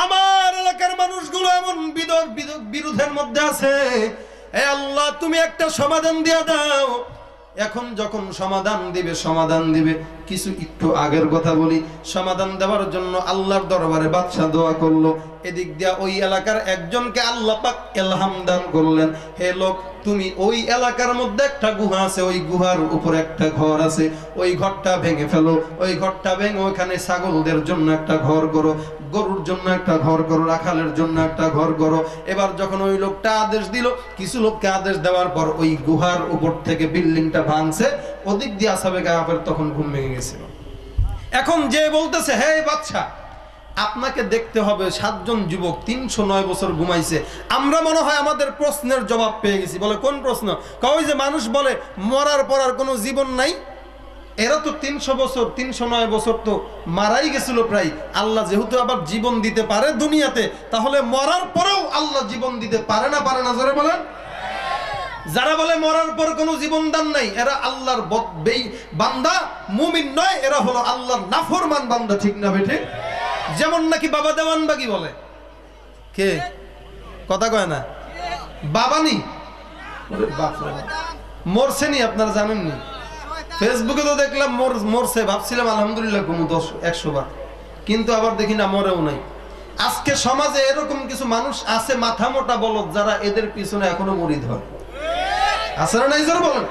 আমার এলাকার মানুষগুলো এমন বিরোধের মধ্যে আছে, হে আল্লাহ তুমি একটা সমাধান দিয়ে দাও। এখন যখন সমাধান দিবে, কিছু একটু আগের কথা বলি। সমাধান দেওয়ার জন্য আল্লাহর দরবারে বাদশা দোয়া করলো। এদিক দিয়া ওই এলাকার একজনকে আল্লাহ পাক ইলহাম দান করলেন, হে লোক, তুমি ওই এলাকার মধ্যে একটা গুহা আছে, ওই গুহার উপরে একটা ঘর আছে, ওই ঘরটা ভেঙে ফেলো। ওই ঘরটা ভেঙে ওইখানে ছাগলদের জন্য একটা ঘর করো, গরুর জন্য একটা ঘর করো, রাখালের জন্য একটা ঘর করো। এবার যখন ওই লোকটা আদেশ দিল, কিছু লোককে আদেশ দেওয়ার পর ওই গুহার উপর থেকে বিল্ডিংটা ভাঙছে। ওদিক দিয়ে আসহাবে কাহাফের তখন ঘুম ভেঙে গেছিল। এখন যে বলতেছে, হে বাদশা, আপনাকে দেখতে হবে 7 জন যুবক 309 বছর ঘুমাইছে, আমরা মনে হয় আমাদের প্রশ্নের জবাব পেয়ে গেছি। বলে কোন প্রশ্ন? কই যে মানুষ বলে মরার পর আর কোনো জীবন নাই, এরা তো 300 বছর 309 বছর তো মারাই গেছিল প্রায়। আল্লাহ যেহেতু আবার জীবন দিতে পারে দুনিয়াতে, তাহলে মরার পরেও আল্লাহ জীবন দিতে পারে না? পারে না? জোরে বলেন। যারা বলে মরার পর কোনো জীবন দান নাই, এরা আল্লাহর বান্দা, মুমিন নয়, এরা হলো আল্লাহর নাফরমান বান্দা। ঠিক না বেঠে? যেমন নাকি বাবা দেওয়ানবাগি বলে, কে কথা কয় না, বাবানি মরছেনি, আপনারা জানেননি? ফেসবুকে তো দেখলাম মরছে, ভাবছিলাম আলহামদুলিল্লাহ ঘুমু 100 বার, কিন্তু আবার দেখি না, মরেও নাই। আজকে সমাজে এরকম কিছু মানুষ আছে, মাথা মোটা বলদ, যারা এদের পিছনে এখনো মুরিদ হয়। আছে না নাই? জোরে বলেন।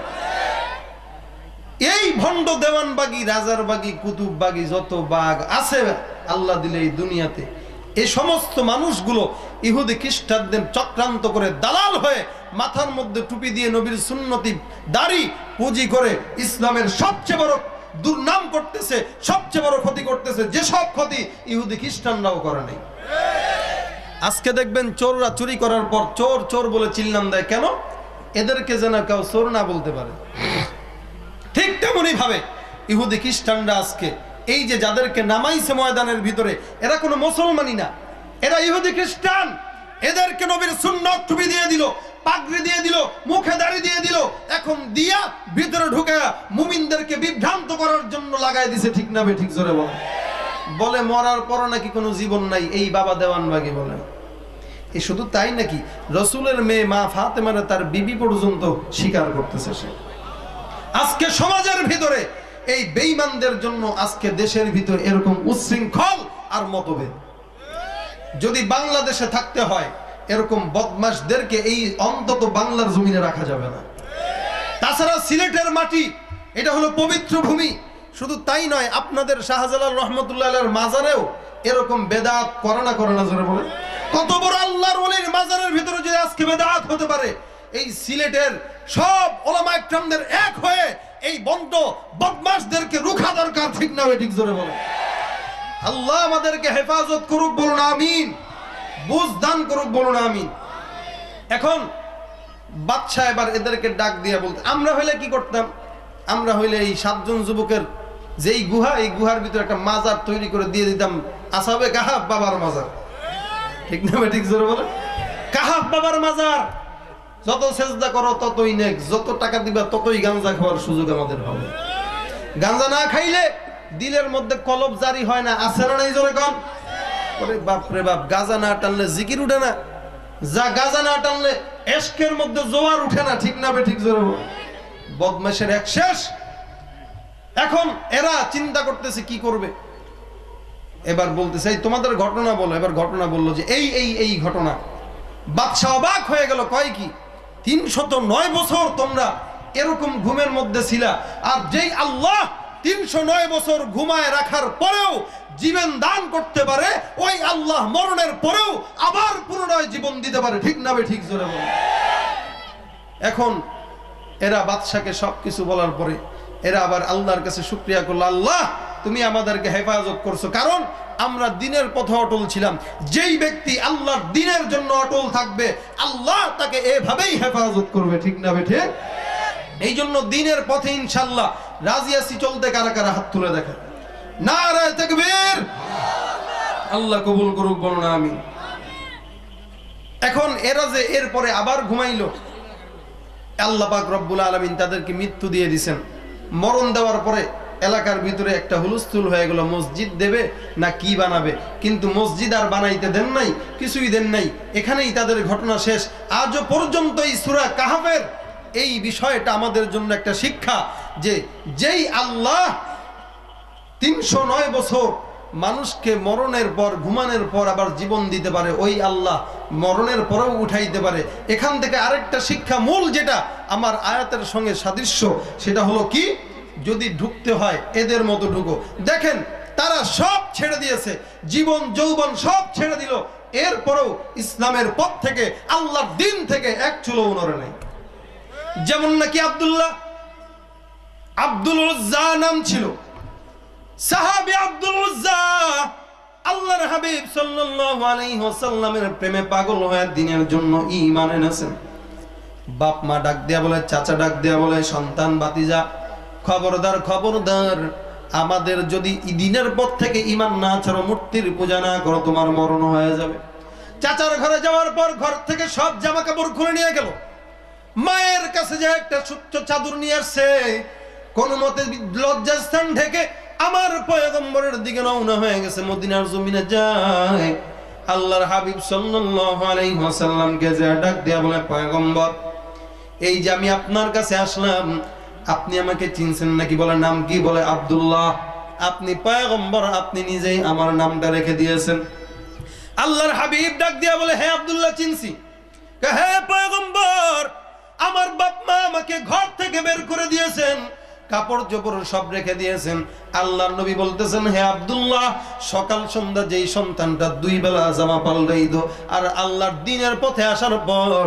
এই ভণ্ড দেওয়ানবাগি, রাজারবাগি, কুতুববাগি, যত বাগ আছে আল্লাহ দিলে এই দুনিয়াতে, এই সমস্ত মানুষগুলো ইহুদি খ্রিস্টানদের চক্রান্ত করে দালাল হয়ে মাথার মধ্যে টুপি দিয়ে নবীর সুন্নতি দাড়ি পুঁজি করে ইসলামের সবচেয়ে বড় দুর্নাম করতেছে, সবচেয়ে বড় ক্ষতি করতেছে, যেসব ক্ষতি ইহুদি খ্রিস্টানরাও করে নাই। আজকে দেখবেন চোররা চুরি করার পর চোর চোর বলে চিল্লাম দেয়, কেন? এদেরকে যেন কেউ চোর না বলতে পারে। ঠিক তেমনি ভাবে ইহুদি খ্রিস্টানরা আজকে এই যে যাদেরকে নামাইছে ময়দানের ভিতরে, এরা কোনো মুসলমানই না, এরা ইহুদি খ্রিস্টান। এদেরকে নবীর সুন্নাত টুপি দিয়ে দিল, পাগড়ি দিয়ে দিল, মুখে দাড়ি দিয়ে দিল। এখন এখন দিয়া ভিতরে ঢুকে মুমিনদেরকে বিভ্রান্ত করার জন্য লাগাই দিছে, ঠিক না বে ঠিক জোরে বলে। বলে মরার পর নাকি কোনো জীবন নাই, এই বাবা দেওয়ানবাগী বলে। এই শুধু তাই নাকি, রসুলের মেয়ে মা ফাতেমারে তার বিবি পর্যন্ত স্বীকার করতেছে সে। আজকে সমাজের ভিতরে এই বেঈমানদের জন্য আজকে দেশের ভিতরে এরকম উচ্ছৃঙ্খল আর মতভেদ। যদি বাংলাদেশে থাকতে হয় এরকম বদমাশদেরকে এই অন্তত বাংলার জমিনে রাখা যাবে না। তাছাড়া সিলেটের মাটি এটা হলো পবিত্র ভূমি। শুধু তাই নয়, আপনাদের শাহজালাল রহমতুল্লাহ আলাইহির মাজারেও এরকম বেদাত করে না জোরে বলে। কত বড় আল্লাহর ওলির মাজারের ভিতরে যদি আজকে বেদাত হতে পারে, এই সিলেটের সব ওলামা ইকরামদের এক হয়ে এই বন্ধ বদমাশদেরকে রুখা দরকার, ঠিক না ঠিক জোরে বলে। আল্লাহ আমাদেরকে হেফাজত করুক, বলুন আমিন। বুঝ দান করুক, বলুন আমিন। এখন বাদশা এবার এদেরকে ডাক দিয়ে বলতে, আমরা হইলে কি করতাম? আমরা হইলে এই 7 জন যুবকের যেই গুহা, এই গুহার ভিতরে একটা মাজার তৈরি করে দিয়ে দিতাম, আসহাবে কাহাফ বাবার মাজার, ঠিক না ঠিক জোরে বলে। কাহাফ বাবার মাজার, যত সেজদা করো ততই নেক, যত টাকা দিবা ততই গাঁজা খাওয়ার সুযোগ আমাদের হবে। গাঁজা না খাইলে দিলের মধ্যে কলব জারি হয় না, আছে না নাই জোরে কম? ওরে বাপ রে বাপ, গাঁজা না টানলে জিকির উঠে না, যা গাঁজা না টানলে এশকের মধ্যে জোয়ার উঠে না, ঠিক না ঠিক জোরে বলে। বদমাশের এক শেষ। এখন এরা চিন্তা করতেছে কি করবে। এবার বলতেছে এই তোমাদের ঘটনা বলো। এবার ঘটনা বললো যে এই ঘটনা। বাদশা অবাক হয়ে গেল, কয় কি 309 বছর তোমরা এরকম ঘুমের মধ্যে ছিলা, আর যেই আল্লাহ 309 বছর ঘুমায় রাখার পরেও জীবন দান করতে পারে, ওই আল্লাহ মরণের পরেও আবার পুনরায় জীবন দিতে পারে, ঠিক না ঠিক জোরে বলে। এখন এরা বাদশাকে সবকিছু বলার পরে এরা আবার আল্লাহর কাছে শুকরিয়া করলো, আল্লাহ তুমি আমাদেরকে হেফাজত করছো, কারণ আমরা দিনের পথে অটল ছিলাম। যেই ব্যক্তি আল্লাহর দিনের জন্য অটল থাকবে, আল্লাহ তাকে এভাবেই হেফাজত করবে, ঠিক না ঠিক। এই জন্য দিনের পথে ইনশাআল্লাহ রাজি আছি চলতে। কারা কারা হাত তুলে দেখেন, নারায়ে তাকবীর। আল্লাহ কবুল করুক, বলুন আমিন। এখন এরা যে এরপরে আবার ঘুমাইলো, আল্লাহ পাক রব্বুল আলামিন তাদেরকে মৃত্যু দিয়ে দিয়েছেন। মরণ দেওয়ার পরে এলাকার ভিতরে একটা হুলস্থুল হয়ে গেল, মসজিদ দেবে না কি বানাবে, কিন্তু মসজিদ আর বানাইতে দেন নাই, কিছুই দেন নাই। এখানেই তাদের ঘটনা শেষ। আজও পর্যন্ত এই সূরা কাহাফের এই বিষয়টা আমাদের জন্য একটা শিক্ষা, যে যেই আল্লাহ 309 বছর মানুষকে মরণের পর, ঘুমানোর পর আবার জীবন দিতে পারে, ওই আল্লাহ মরণের পরেও উঠাইতে পারে। এখান থেকে আরেকটা শিক্ষা মূল, যেটা আমার আয়াতের সঙ্গে সাদৃশ্য, সেটা হলো কি, যদি ঢুকতে হয় এদের মতো ঢুকো। দেখেন তারা সব ছেড়ে দিয়েছে, জীবন যৌবন সব ছেড়ে দিল, এরপরেও ইসলামের পথ থেকে, আল্লাহর দিন থেকে এক চুলও নড়ে নাই। যেমন নাকি আব্দুল উজ্জা নাম ছিল, সাহাবী আব্দুল উজ্জা আল্লাহর হাবিব সাল্লাল্লাহু আলাইহি ওয়াসাল্লামের প্রেমে পাগল হয়ে দিনের জন্য ঈমান এনেছেন। বাপ মা ডাক দেয়া বলে, চাচা ডাক দেয়া বলে, সন্তান ভাতিজা খবরদার খবরদার, আমাদের যদি দিনের পথ থেকে ঈমান না ছাড়ো, মূর্তির পূজা না করো, তোমার মরণ হয়ে যাবে। চাচার ঘরে যাওয়ার পর ঘর থেকে সব জামা কাপড় খুলে নিয়ে গেল। মায়ের কাছে যে একটা সুচ্চ চাদর নিয়ে আসছে, কোন মতে লজ্জাস্থান ঢেকে আমার পয়গম্বরের দিকে রওনা হয়ে গেছে, মদিনার জমিনে যায়। আল্লাহর হাবিব সাল্লাল্লাহু আলাইহি ওয়াসাল্লামকে যে ডাক দেয়া বলে, পয়গম্বর এই যে আমি আপনার কাছে আসলাম, আপনি আমাকে চিনছেন নাকি? বলে নাম কি? বলে আব্দুল্লাহ। আপনি পয়গম্বর, আপনি নিজেই আমার নামটা রেখে দিয়েছেন। আল্লাহর হাবিব ডাক দিয়া বলে, হ্যাঁ আব্দুল্লাহ চিনছি। হ্যাঁ পয়গম্বর, আমার বাপ মা আমাকে ঘর থেকে বের করে দিয়েছেন, কাপড় চোপড় সব রেখে দিয়েছেন। আল্লাহর নবী বলতেছেন, হে আব্দুল্লাহ, সকাল সন্ধ্যা যেই সন্তানটা 2 বেলা জামা পাল্টাই দো, আর আল্লাহর দিনের পথে আসার পর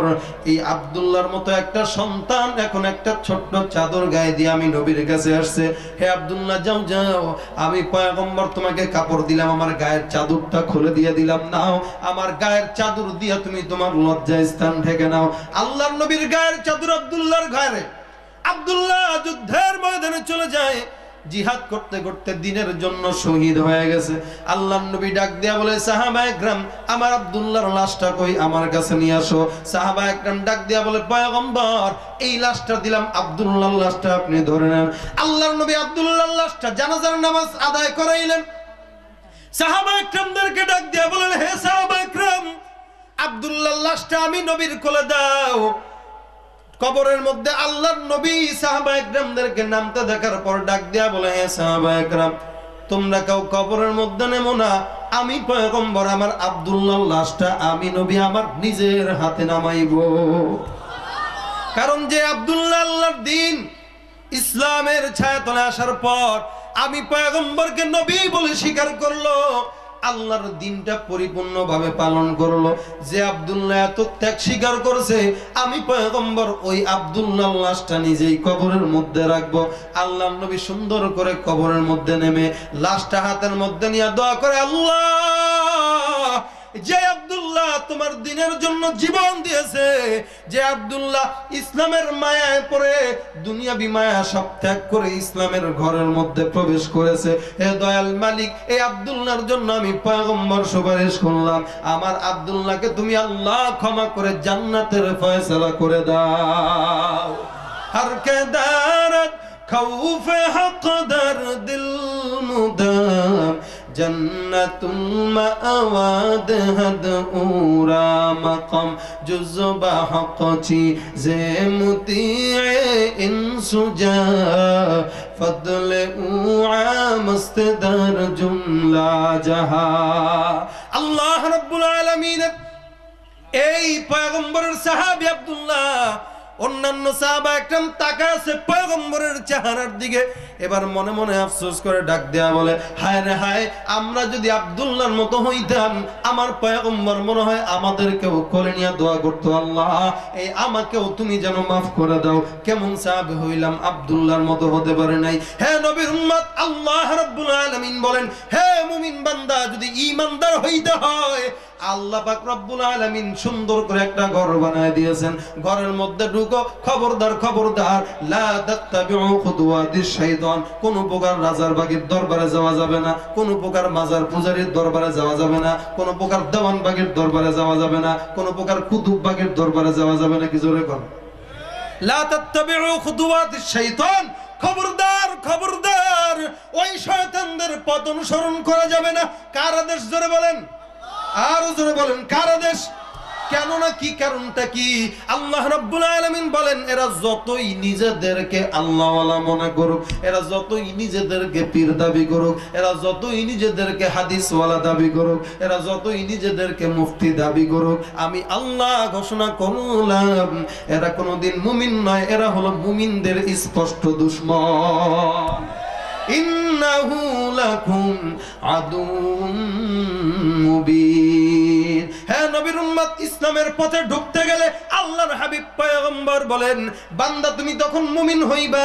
এই আব্দুল্লাহর মতো একটা সন্তান এখন একটা ছোট্ট চাদর গায়ে দিয়ে আমি নবীর কাছে আসছে। হে আব্দুল্লাহ যাও যাও, আমি পয়গম্বর তোমাকে কাপড় দিলাম, আমার গায়ের চাদরটা খুলে দিয়ে দিলাম, নাও আমার গায়ের চাদর দিয়ে তুমি তোমার লজ্জা স্থান ঢেকে নাও। আল্লাহর নবীর গায়ের চাদর আব্দুল্লাহর গায়ে। আব্দুল্লাহ যুদ্ধের ময়দানে চলে যায়, জিহাদ করতে করতে দ্বীনের জন্য শহীদ হয়ে গেছে। আল্লাহর নবী ডাক দিয়া বলে, সাহাবায়ে কেরাম আমার আব্দুল্লাহর লাশটা কই, আমার কাছে নিয়ে আসো। সাহাবায়ে কেরাম ডাক দিয়া বলে, পয়গম্বর এই লাশটা দিলাম, আব্দুল্লাহর লাশটা আপনি ধরে নেন। আল্লাহর নবী আব্দুল্লাহর লাশটা জানাজার নামাজ আদায় করাইলেন। সাহাবায়ে কেরামদেরকে ডাক দিয়া বলেন, হে সাহাবায়ে কেরাম আব্দুল্লাহর লাশটা আমি নবীর কোলে দাও। কবরের মধ্যে আল্লাহর নবী সাহাবায়ে কেরামদেরকে নামতে দেখার পর ডাক দিয়া বলে, হে সাহাবায়ে কেরাম তোমরা কেউ কবরের মধ্যে নেমো না, আমি পয়গম্বর আমার আব্দুল্লাহর লাশটা আমি নবী আমার নিজের হাতে নামাইবো। কারণ যে আব্দুল্লাহ আল্লাহর দ্বীন ইসলামের ছায়াতলে আসার পর আমি পয়গম্বরকে নবী বলে স্বীকার করলো, আল্লাহর দ্বীনটা পরিপূর্ণভাবে পালন করলো, যে আব্দুল্লাহ এত ত্যাগ স্বীকার করছে, আমি পয়গম্বর ওই আব্দুল্লাহর লাশটা নিজেই কবরের মধ্যে রাখবো। আল্লাহর নবী সুন্দর করে কবরের মধ্যে নেমে লাশটা হাতের মধ্যে নিয়ে দোয়া করে, আল্লাহ যে আব্দুল্লাহ তোমার দ্বীনের জন্য জীবন দিয়েছে, যে আব্দুল্লাহ ইসলামের মায়ায় পড়ে দুনিয়াবি মায়া সব ত্যাগ করে ইসলামের ঘরের মধ্যে প্রবেশ করেছে, হে দয়াল মালিক এই আব্দুল্লাহর জন্য আমি পয়গম্বর সুপারিশ করলাম, আমার আব্দুল্লাহকে তুমি আল্লাহ ক্ষমা করে জান্নাতের ফয়সালা করে দাও। হর কে দারত খৌফ হক দরদিল মুদাম জন্নতুল মাওয়াদ হদ উরা মকাম জুজবা হকচি জে মুতিয়ে ইনসুজা ফদল উআ মস্তদর জুমলা জাহা। আল্লাহ রাব্বুল আলামিন এই পয়গম্বরের সাহাবী আব্দুল্লাহ, অন্যান্য সাহাবা একদম তাকায় আছে পয়গম্বরের চেহারার দিকে, এবার মনে মনে আফসোস করে ডাক দেয়া বলে, হায় রে হায় আমরা যদি আব্দুল্লাহর মতো হইতাম, আমার পয়গম্বর মনে হয় আমাদেরকেও কোলে নিয়ে দোয়া করতো, আল্লাহ এই আমাকেও তুমি যেন মাফ করে দাও। কেমন সাহাবী হইলাম, আব্দুল্লাহর মতো হতে পারে নাই। হে নবীর উম্মত, আল্লাহ রাব্বুল আলামিন বলেন, হে মুমিন বান্দা যদি ঈমানদার হইতে হয়, আল্লাহ পাক রব্বুল আলামিন সুন্দর করে একটা ঘর বানায় দিয়েছেন। ঘরের মধ্যে ঢুকো, খবরদার খবরদার লা তাত্তাবিউ খুতুওয়াতিশ শাইতান, কোন প্রকার রাজার বাগীর দরবারে যাওয়া যাবে না, কোন প্রকার মাজার পূজারীর দরবারে যাওয়া যাবে না, কোন প্রকার দেওয়ান বাগীর দরবারে যাওয়া যাবে না, কোন প্রকার কুতুব বাগীর দরবারে যাওয়া যাবে না। কি জোরে কোন, লা তাত্তাবিউ খুতুওয়াতিশ শাইতান, খবরদার খবরদার ওই শয়তানদের পথ অনুসরণ করা যাবে না। কার আদেশ জোরে বলেন, আর জোরে বলেন কার আদেশ? কেন না কি কারণটা কি? আল্লাহ রাব্বুল আলামিন বলেন, এরা যতই নিজেদেরকে আল্লাহওয়ালা মনে করুক, এরা যতই নিজেদেরকে পীর দাবি করুক, এরা যতই নিজেদেরকে হাদিসওয়ালা দাবি করুক, এরা যতই নিজেদেরকে মুফতি দাবি করুক, আমি আল্লাহ ঘোষণা করলাম এরা কোনোদিন মুমিন নয়, এরা হলো মুমিনদের স্পষ্ট দুশমন। ইন্নাহু লাকুম আদুউম মুবিন। হ্যাঁ নবীর উম্মত, ইসলামের পথে ঢুকতে গেলে আল্লাহর হাবিব পয়গম্বর বলেন, বান্দা তুমি তখন মুমিন হইবা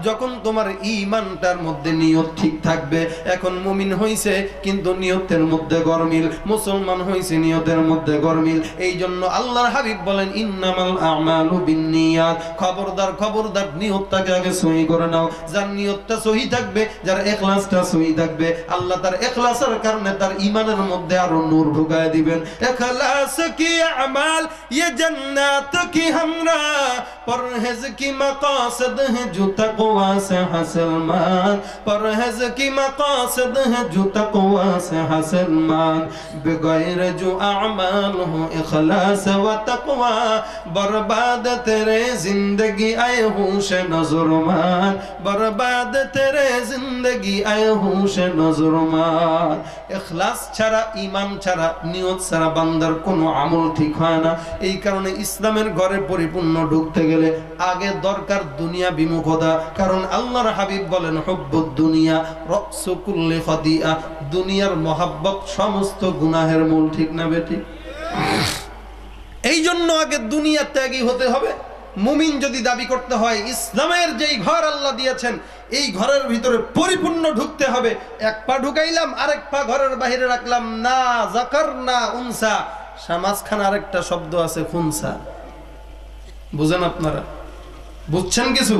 যখন তোমার ঈমানটার মধ্যে নিয়ত ঠিক থাকবে। এখন মুমিন হইছে কিন্তু নিয়তের মধ্যে গরমিল, মুসলমান হইছে নিয়তের মধ্যে গরমিল। এই জন্য আল্লাহর হাবিব বলেন, ইন্নামাল আমালু বিন্নিয়াত, খবরদার খবরদার নিয়তটাকে আগে সহি করে নাও। যার নিয়তটা সহি থাকবে, যার ইখলাসটা সহি থাকবে, আল্লাহ তার ইখলাসের কারণে তার ঈমানের মধ্যে আরো নূর ঢুকায় দিবেন। इखलास की अमाल ये जन्नत की हमरा, परहेज की मकासद है जो तक़वा से हासिल मान, परहेज की मकासद है जो तक़वा से हासिल मान, बगैर जो अमाल हो इखलास व तक़वा, बर्बाद तेरे जिंदगी आए होश नज़र मान, बर्बाद तेरे जिंदगी आए होश नज़र मान। इखलास ছাড়া, ঈমান ছাড়া, নিয়ত ছাড়া বান্দার কোনো আমল ঠিক হয় না। এই কারণে ইসলামের ঘরে পরিপূর্ণ ঢুকতে গেলে আগে দরকার দুনিয়া বিমুখতা। কারণ আল্লাহর হাবিব বলেন, হুব্বুদ দুনিয়া রাসু কুল্লি খাদিআ, দুনিয়ার মহব্বত সমস্ত গুনাহের মূল। ঠিক না বেঠিক? এই জন্য আগে দুনিয়া ত্যাগী হতে হবে। মুমিন যদি দাবি করতে হয় ইসলামের যেই ঘর আল্লাহ দিয়েছেন এই ঘরের ভিতরে পরিপূর্ণ ঢুকতে হবে। এক পা ঢুকাইলাম, আরেক পা ঘরের বাইরে রাখলাম না, যাকার না উনসা, মাঝখানে আরেকটা শব্দ আছে খুনসা। বুঝেন আপনারা? বুঝছেন কিছু?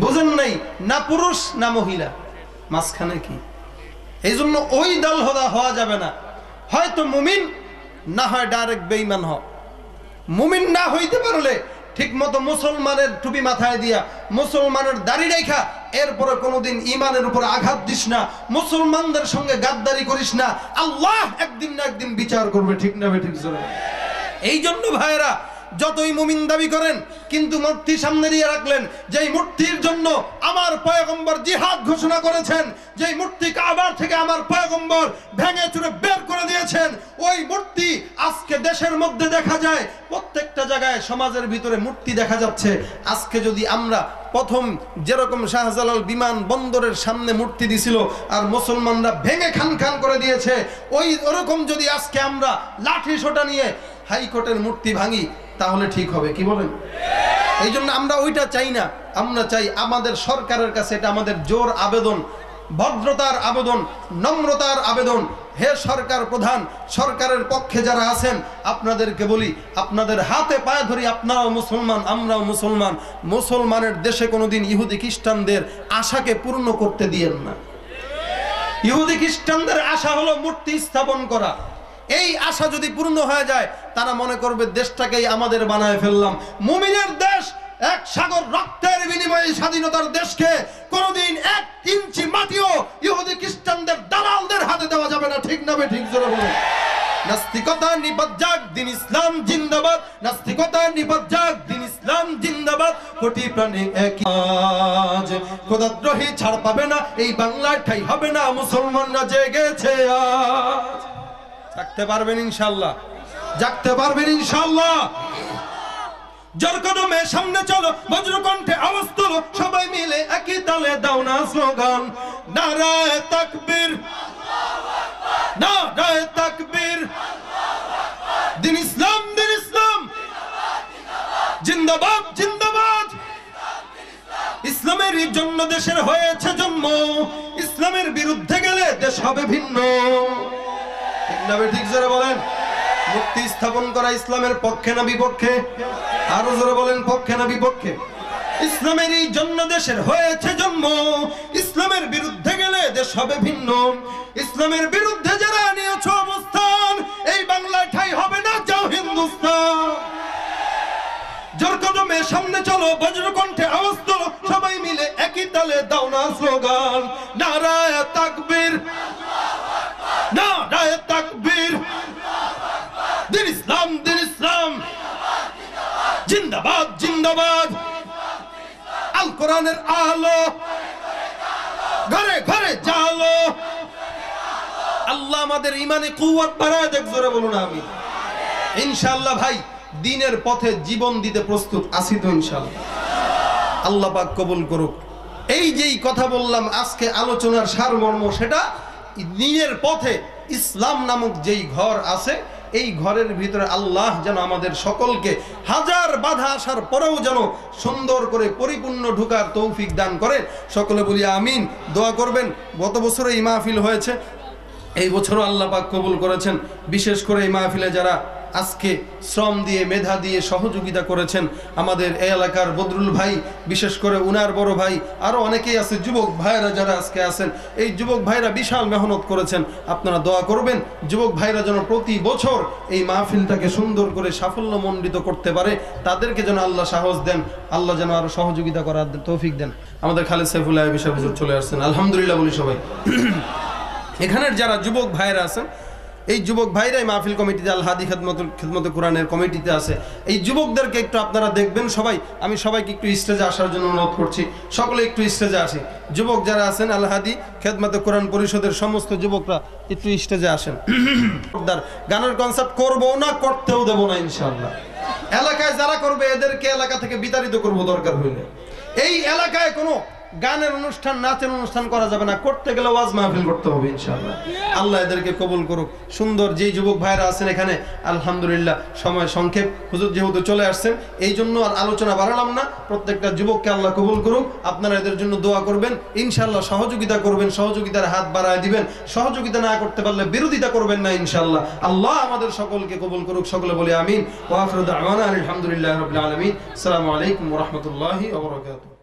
বুঝেন নাই? না পুরুষ না মহিলা, মাঝখানে কি? এই জন্য ওই দল হওয়া যাবে না। হয়তো মুমিন, না হয় ডাইরেক্ট বেঈমান হ। মুমিন না হইতে পারলে ঠিক মতো মুসলমানের টুপি মাথায় দিয়া, মুসলমানের দাড়ি রেখা, এরপরে কোনোদিন ইমানের উপর আঘাত দিস না, মুসলমানদের সঙ্গে গাদ্দারি করিস না। আল্লাহ একদিন না একদিন বিচার করবে, ঠিক না ঠিক? এই জন্য ভাইরা, যতই মুমিন দাবি করেন, কিন্তু মূর্তি সামনে দিয়ে রাখলেন, যেই মূর্তির জন্য আমার পয়গম্বর জিহাদ ঘোষণা করেছেন, যেই মূর্তি কাবার থেকে আমার পয়গম্বর ভেঙে চুরে বের করে দিয়েছেন, ওই মূর্তি আজকে দেশের মধ্যে দেখা যায়, প্রত্যেকটা জায়গায় সমাজের ভিতরে মূর্তি দেখা যাচ্ছে। আজকে যদি আমরা প্রথম যেরকম শাহজালাল বিমান বন্দরের সামনে মূর্তি দিছিল আর মুসলমানরা ভেঙে খান খান করে দিয়েছে, ওই ওরকম যদি আজকে আমরা লাঠি সোটা নিয়ে হাইকোর্টের মূর্তি ভাঙি, তাহলে ঠিক হবে, কি বলেন? এই জন্য আমরা ওইটা চাই না। আমরা চাই আমাদের সরকারের কাছে, এটা আমাদের জোর আবেদন, ভদ্রতার আবেদন, নম্রতার আবেদন। হে সরকার প্রধান, সরকারের পক্ষে যারা আছেন, আপনাদেরকে বলি, আপনাদের হাতে পায়ে ধরি, আপনারাও মুসলমান, আমরাও মুসলমান। মুসলমানের দেশে কোনোদিন ইহুদি খ্রিস্টানদের আশাকে পূর্ণ করতে দিয়েন না। ইহুদি খ্রিস্টানদের আশা হলো মূর্তি স্থাপন করা। এই আশা যদি পূর্ণ হয়ে যায়, তারা মনে করবে দেশটাকেই আমাদের বানায় ফেললাম। মুমিনের দেশ, এক সাগর রক্তের বিনিময়ে স্বাধীনতার দেশকে কোনোদিন 1 ইঞ্চি মাটিও ইহুদি খ্রিস্টানদের দালালদের হাতে দেওয়া যাবে না, ঠিক না ঠিক? জোরে বলুন। নাস্তিকতা নিপাত যাক, দিন ইসলাম জিন্দাবাদ। নাস্তিকতা নিপাত যাক, দিন ইসলাম জিন্দাবাদ। কোটি প্রাণী এক আজ, খোদাদ্রোহী ছাড় পাবে না, এই বাংলায় ঠাই হবে না, মুসলমানরা জেগেছে আজ। জাগতে পারবেন ইনশাআল্লাহ? জাগতে পারবেন ইনশাআল্লাহ? জোর কদমে সামনে চলো, বজ্রকণ্ঠে আওয়াজ তোলো, সবাই মিলে একই তালে দাও না স্লোগান, নারায়ে তাকবীর, নারায়ে তাকবীর। দিন ইসলাম, দিন ইসলাম জিন্দাবাদ, জিন্দাবাদ। ইসলামের জন্য দেশের হয়েছে জন্ম, ইসলামের বিরুদ্ধে গেলে দেশ হবে ভিন্ন, ঠিক না ঠিক? জোরে বলেন। মূর্তি স্থাপন করা ইসলামের পক্ষে না বিপক্ষে? আরো জোরে বলেন, পক্ষে না বিপক্ষে? ইসলামের এই জন্য দেশের হয়েছে জন্ম, ইসলামের বিরুদ্ধে গেলে দেশ হবে ভিন্ন। ইসলামের বিরুদ্ধে যারা নিয়েছ অবস্থান, এই বাংলায় ঠাই হবে না, যাও হিন্দুস্তান। জোর কদমে সামনে চলো, বজ্রকণ্ঠে আওয়াজ তোলো, সবাই মিলে একই তালে দাও না স্লোগান, নারায়ে তাকবীর, নারায়ে তাকবীর। দিন ইসলাম, দিন ইসলাম জিন্দাবাদ, জিন্দাবাদ। আল কোরআনের আলো ঘরে ঘরে জালো। আল্লাহ আমাদের ইমানে কুওয়াত বাড়ায় দেখ, জোরে বলুন আমিন। ইনশাআল্লাহ ভাই, দ্বীনের পথে জীবন দিতে প্রস্তুত আছি তো ইনশাআল্লাহ? আল্লাহ পাক কবুল করুক। এই যেই কথা বললাম আজকে আলোচনার সারমর্ম, সেটা দ্বীনের পথে ইসলাম নামক যেই ঘর আছে, এই ঘরের ভিতরে আল্লাহ যেন আমাদের সকলকে হাজার বাধা আসার পরেও যেন সুন্দর করে পরিপূর্ণ ঢোকার তৌফিক দান করে। সকলে বলি আমিন। দোয়া করবেন। গত বছর এই মাহফিল হয়েছে, এই বছরও আল্লাহ পাক কবুল করেছেন। বিশেষ করে এই মাহফিলে যারা আজকে শ্রম দিয়ে, মেধা দিয়ে সহযোগিতা করেছেন, আমাদের এই এলাকার বদরুল ভাই, বিশেষ করে উনার বড় ভাই, আরো অনেকেই আছে, যুবক ভাইরা যারা আজকে আছেন, এই যুবক ভাইরা বিশাল মেহনত করেছেন। আপনারা দোয়া করবেন যুবক ভাইরা যেন প্রতি বছর এই মাহফিলটাকে সুন্দর করে সাফল্যমণ্ডিত করতে পারে, তাদেরকে যেন আল্লাহ সাহস দেন, আল্লাহ যেন আরো সহযোগিতা করার তৌফিক দেন। আমাদের খালেদ সাইফুল্লাহ বিষয় হুজুর চলে আসছেন, আলহামদুলিল্লাহ বলি সবাই। এখানের যারা যুবক ভাইরা আছেন, এই যুবক ভাইরাই মাহফিল কমিটিতে, আল হাদি খিদমতে কোরআনের কমিটিতে আছে। এই যুবকদেরকে একটু আপনারা দেখবেন সবাই। আমি সবাইকে একটু স্টেজে আসার জন্য অনুরোধ করছি, সকলে একটু স্টেজে আসি। যুবক যারা আছেন আল হাদি খিদমতে কোরআন পরিষদের সমস্ত যুবকরা একটু স্টেজে আসেন। গানের কনসার্ট করবো না, করতেও দেবো না ইনশাআল্লাহ। এলাকায় যারা করবে এদেরকে এলাকা থেকে বিতাড়িত করবো দরকার হইলে। এই এলাকায় কোনো গানের অনুষ্ঠান, নাচের অনুষ্ঠান করা যাবে না, করতে গেলে ওয়াজ মাহফিল করতে হবে ইনশাআল্লাহ। আল্লাহ এদেরকে কবুল করুক। সুন্দর যেই যুবক ভাইরা আছেন এখানে, আলহামদুলিল্লাহ সময় সংক্ষেপ, হুজুর যেহেতু চলে আসছেন এই জন্য আর আলোচনা বাড়ালাম না। প্রত্যেকটা যুবককে আল্লাহ কবুল করুক। আপনারা এদের জন্য দোয়া করবেন, ইনশাআল্লাহ সহযোগিতা করবেন, সহযোগিতার হাত বাড়ায় দিবেন। সহযোগিতা না করতে পারলে বিরোধিতা করবেন না ইনশাআল্লাহ। আল্লাহ আমাদের সকলকে কবুল করুক। সকলে বলি আমিন। ওয়া আখিরু দাওয়ানা আলহামদুলিল্লাহি রাব্বিল আলামিন। আসসালামু আলাইকুম ওয়া রাহমাতুল্লাহি ওয়া বারাকাতুহু।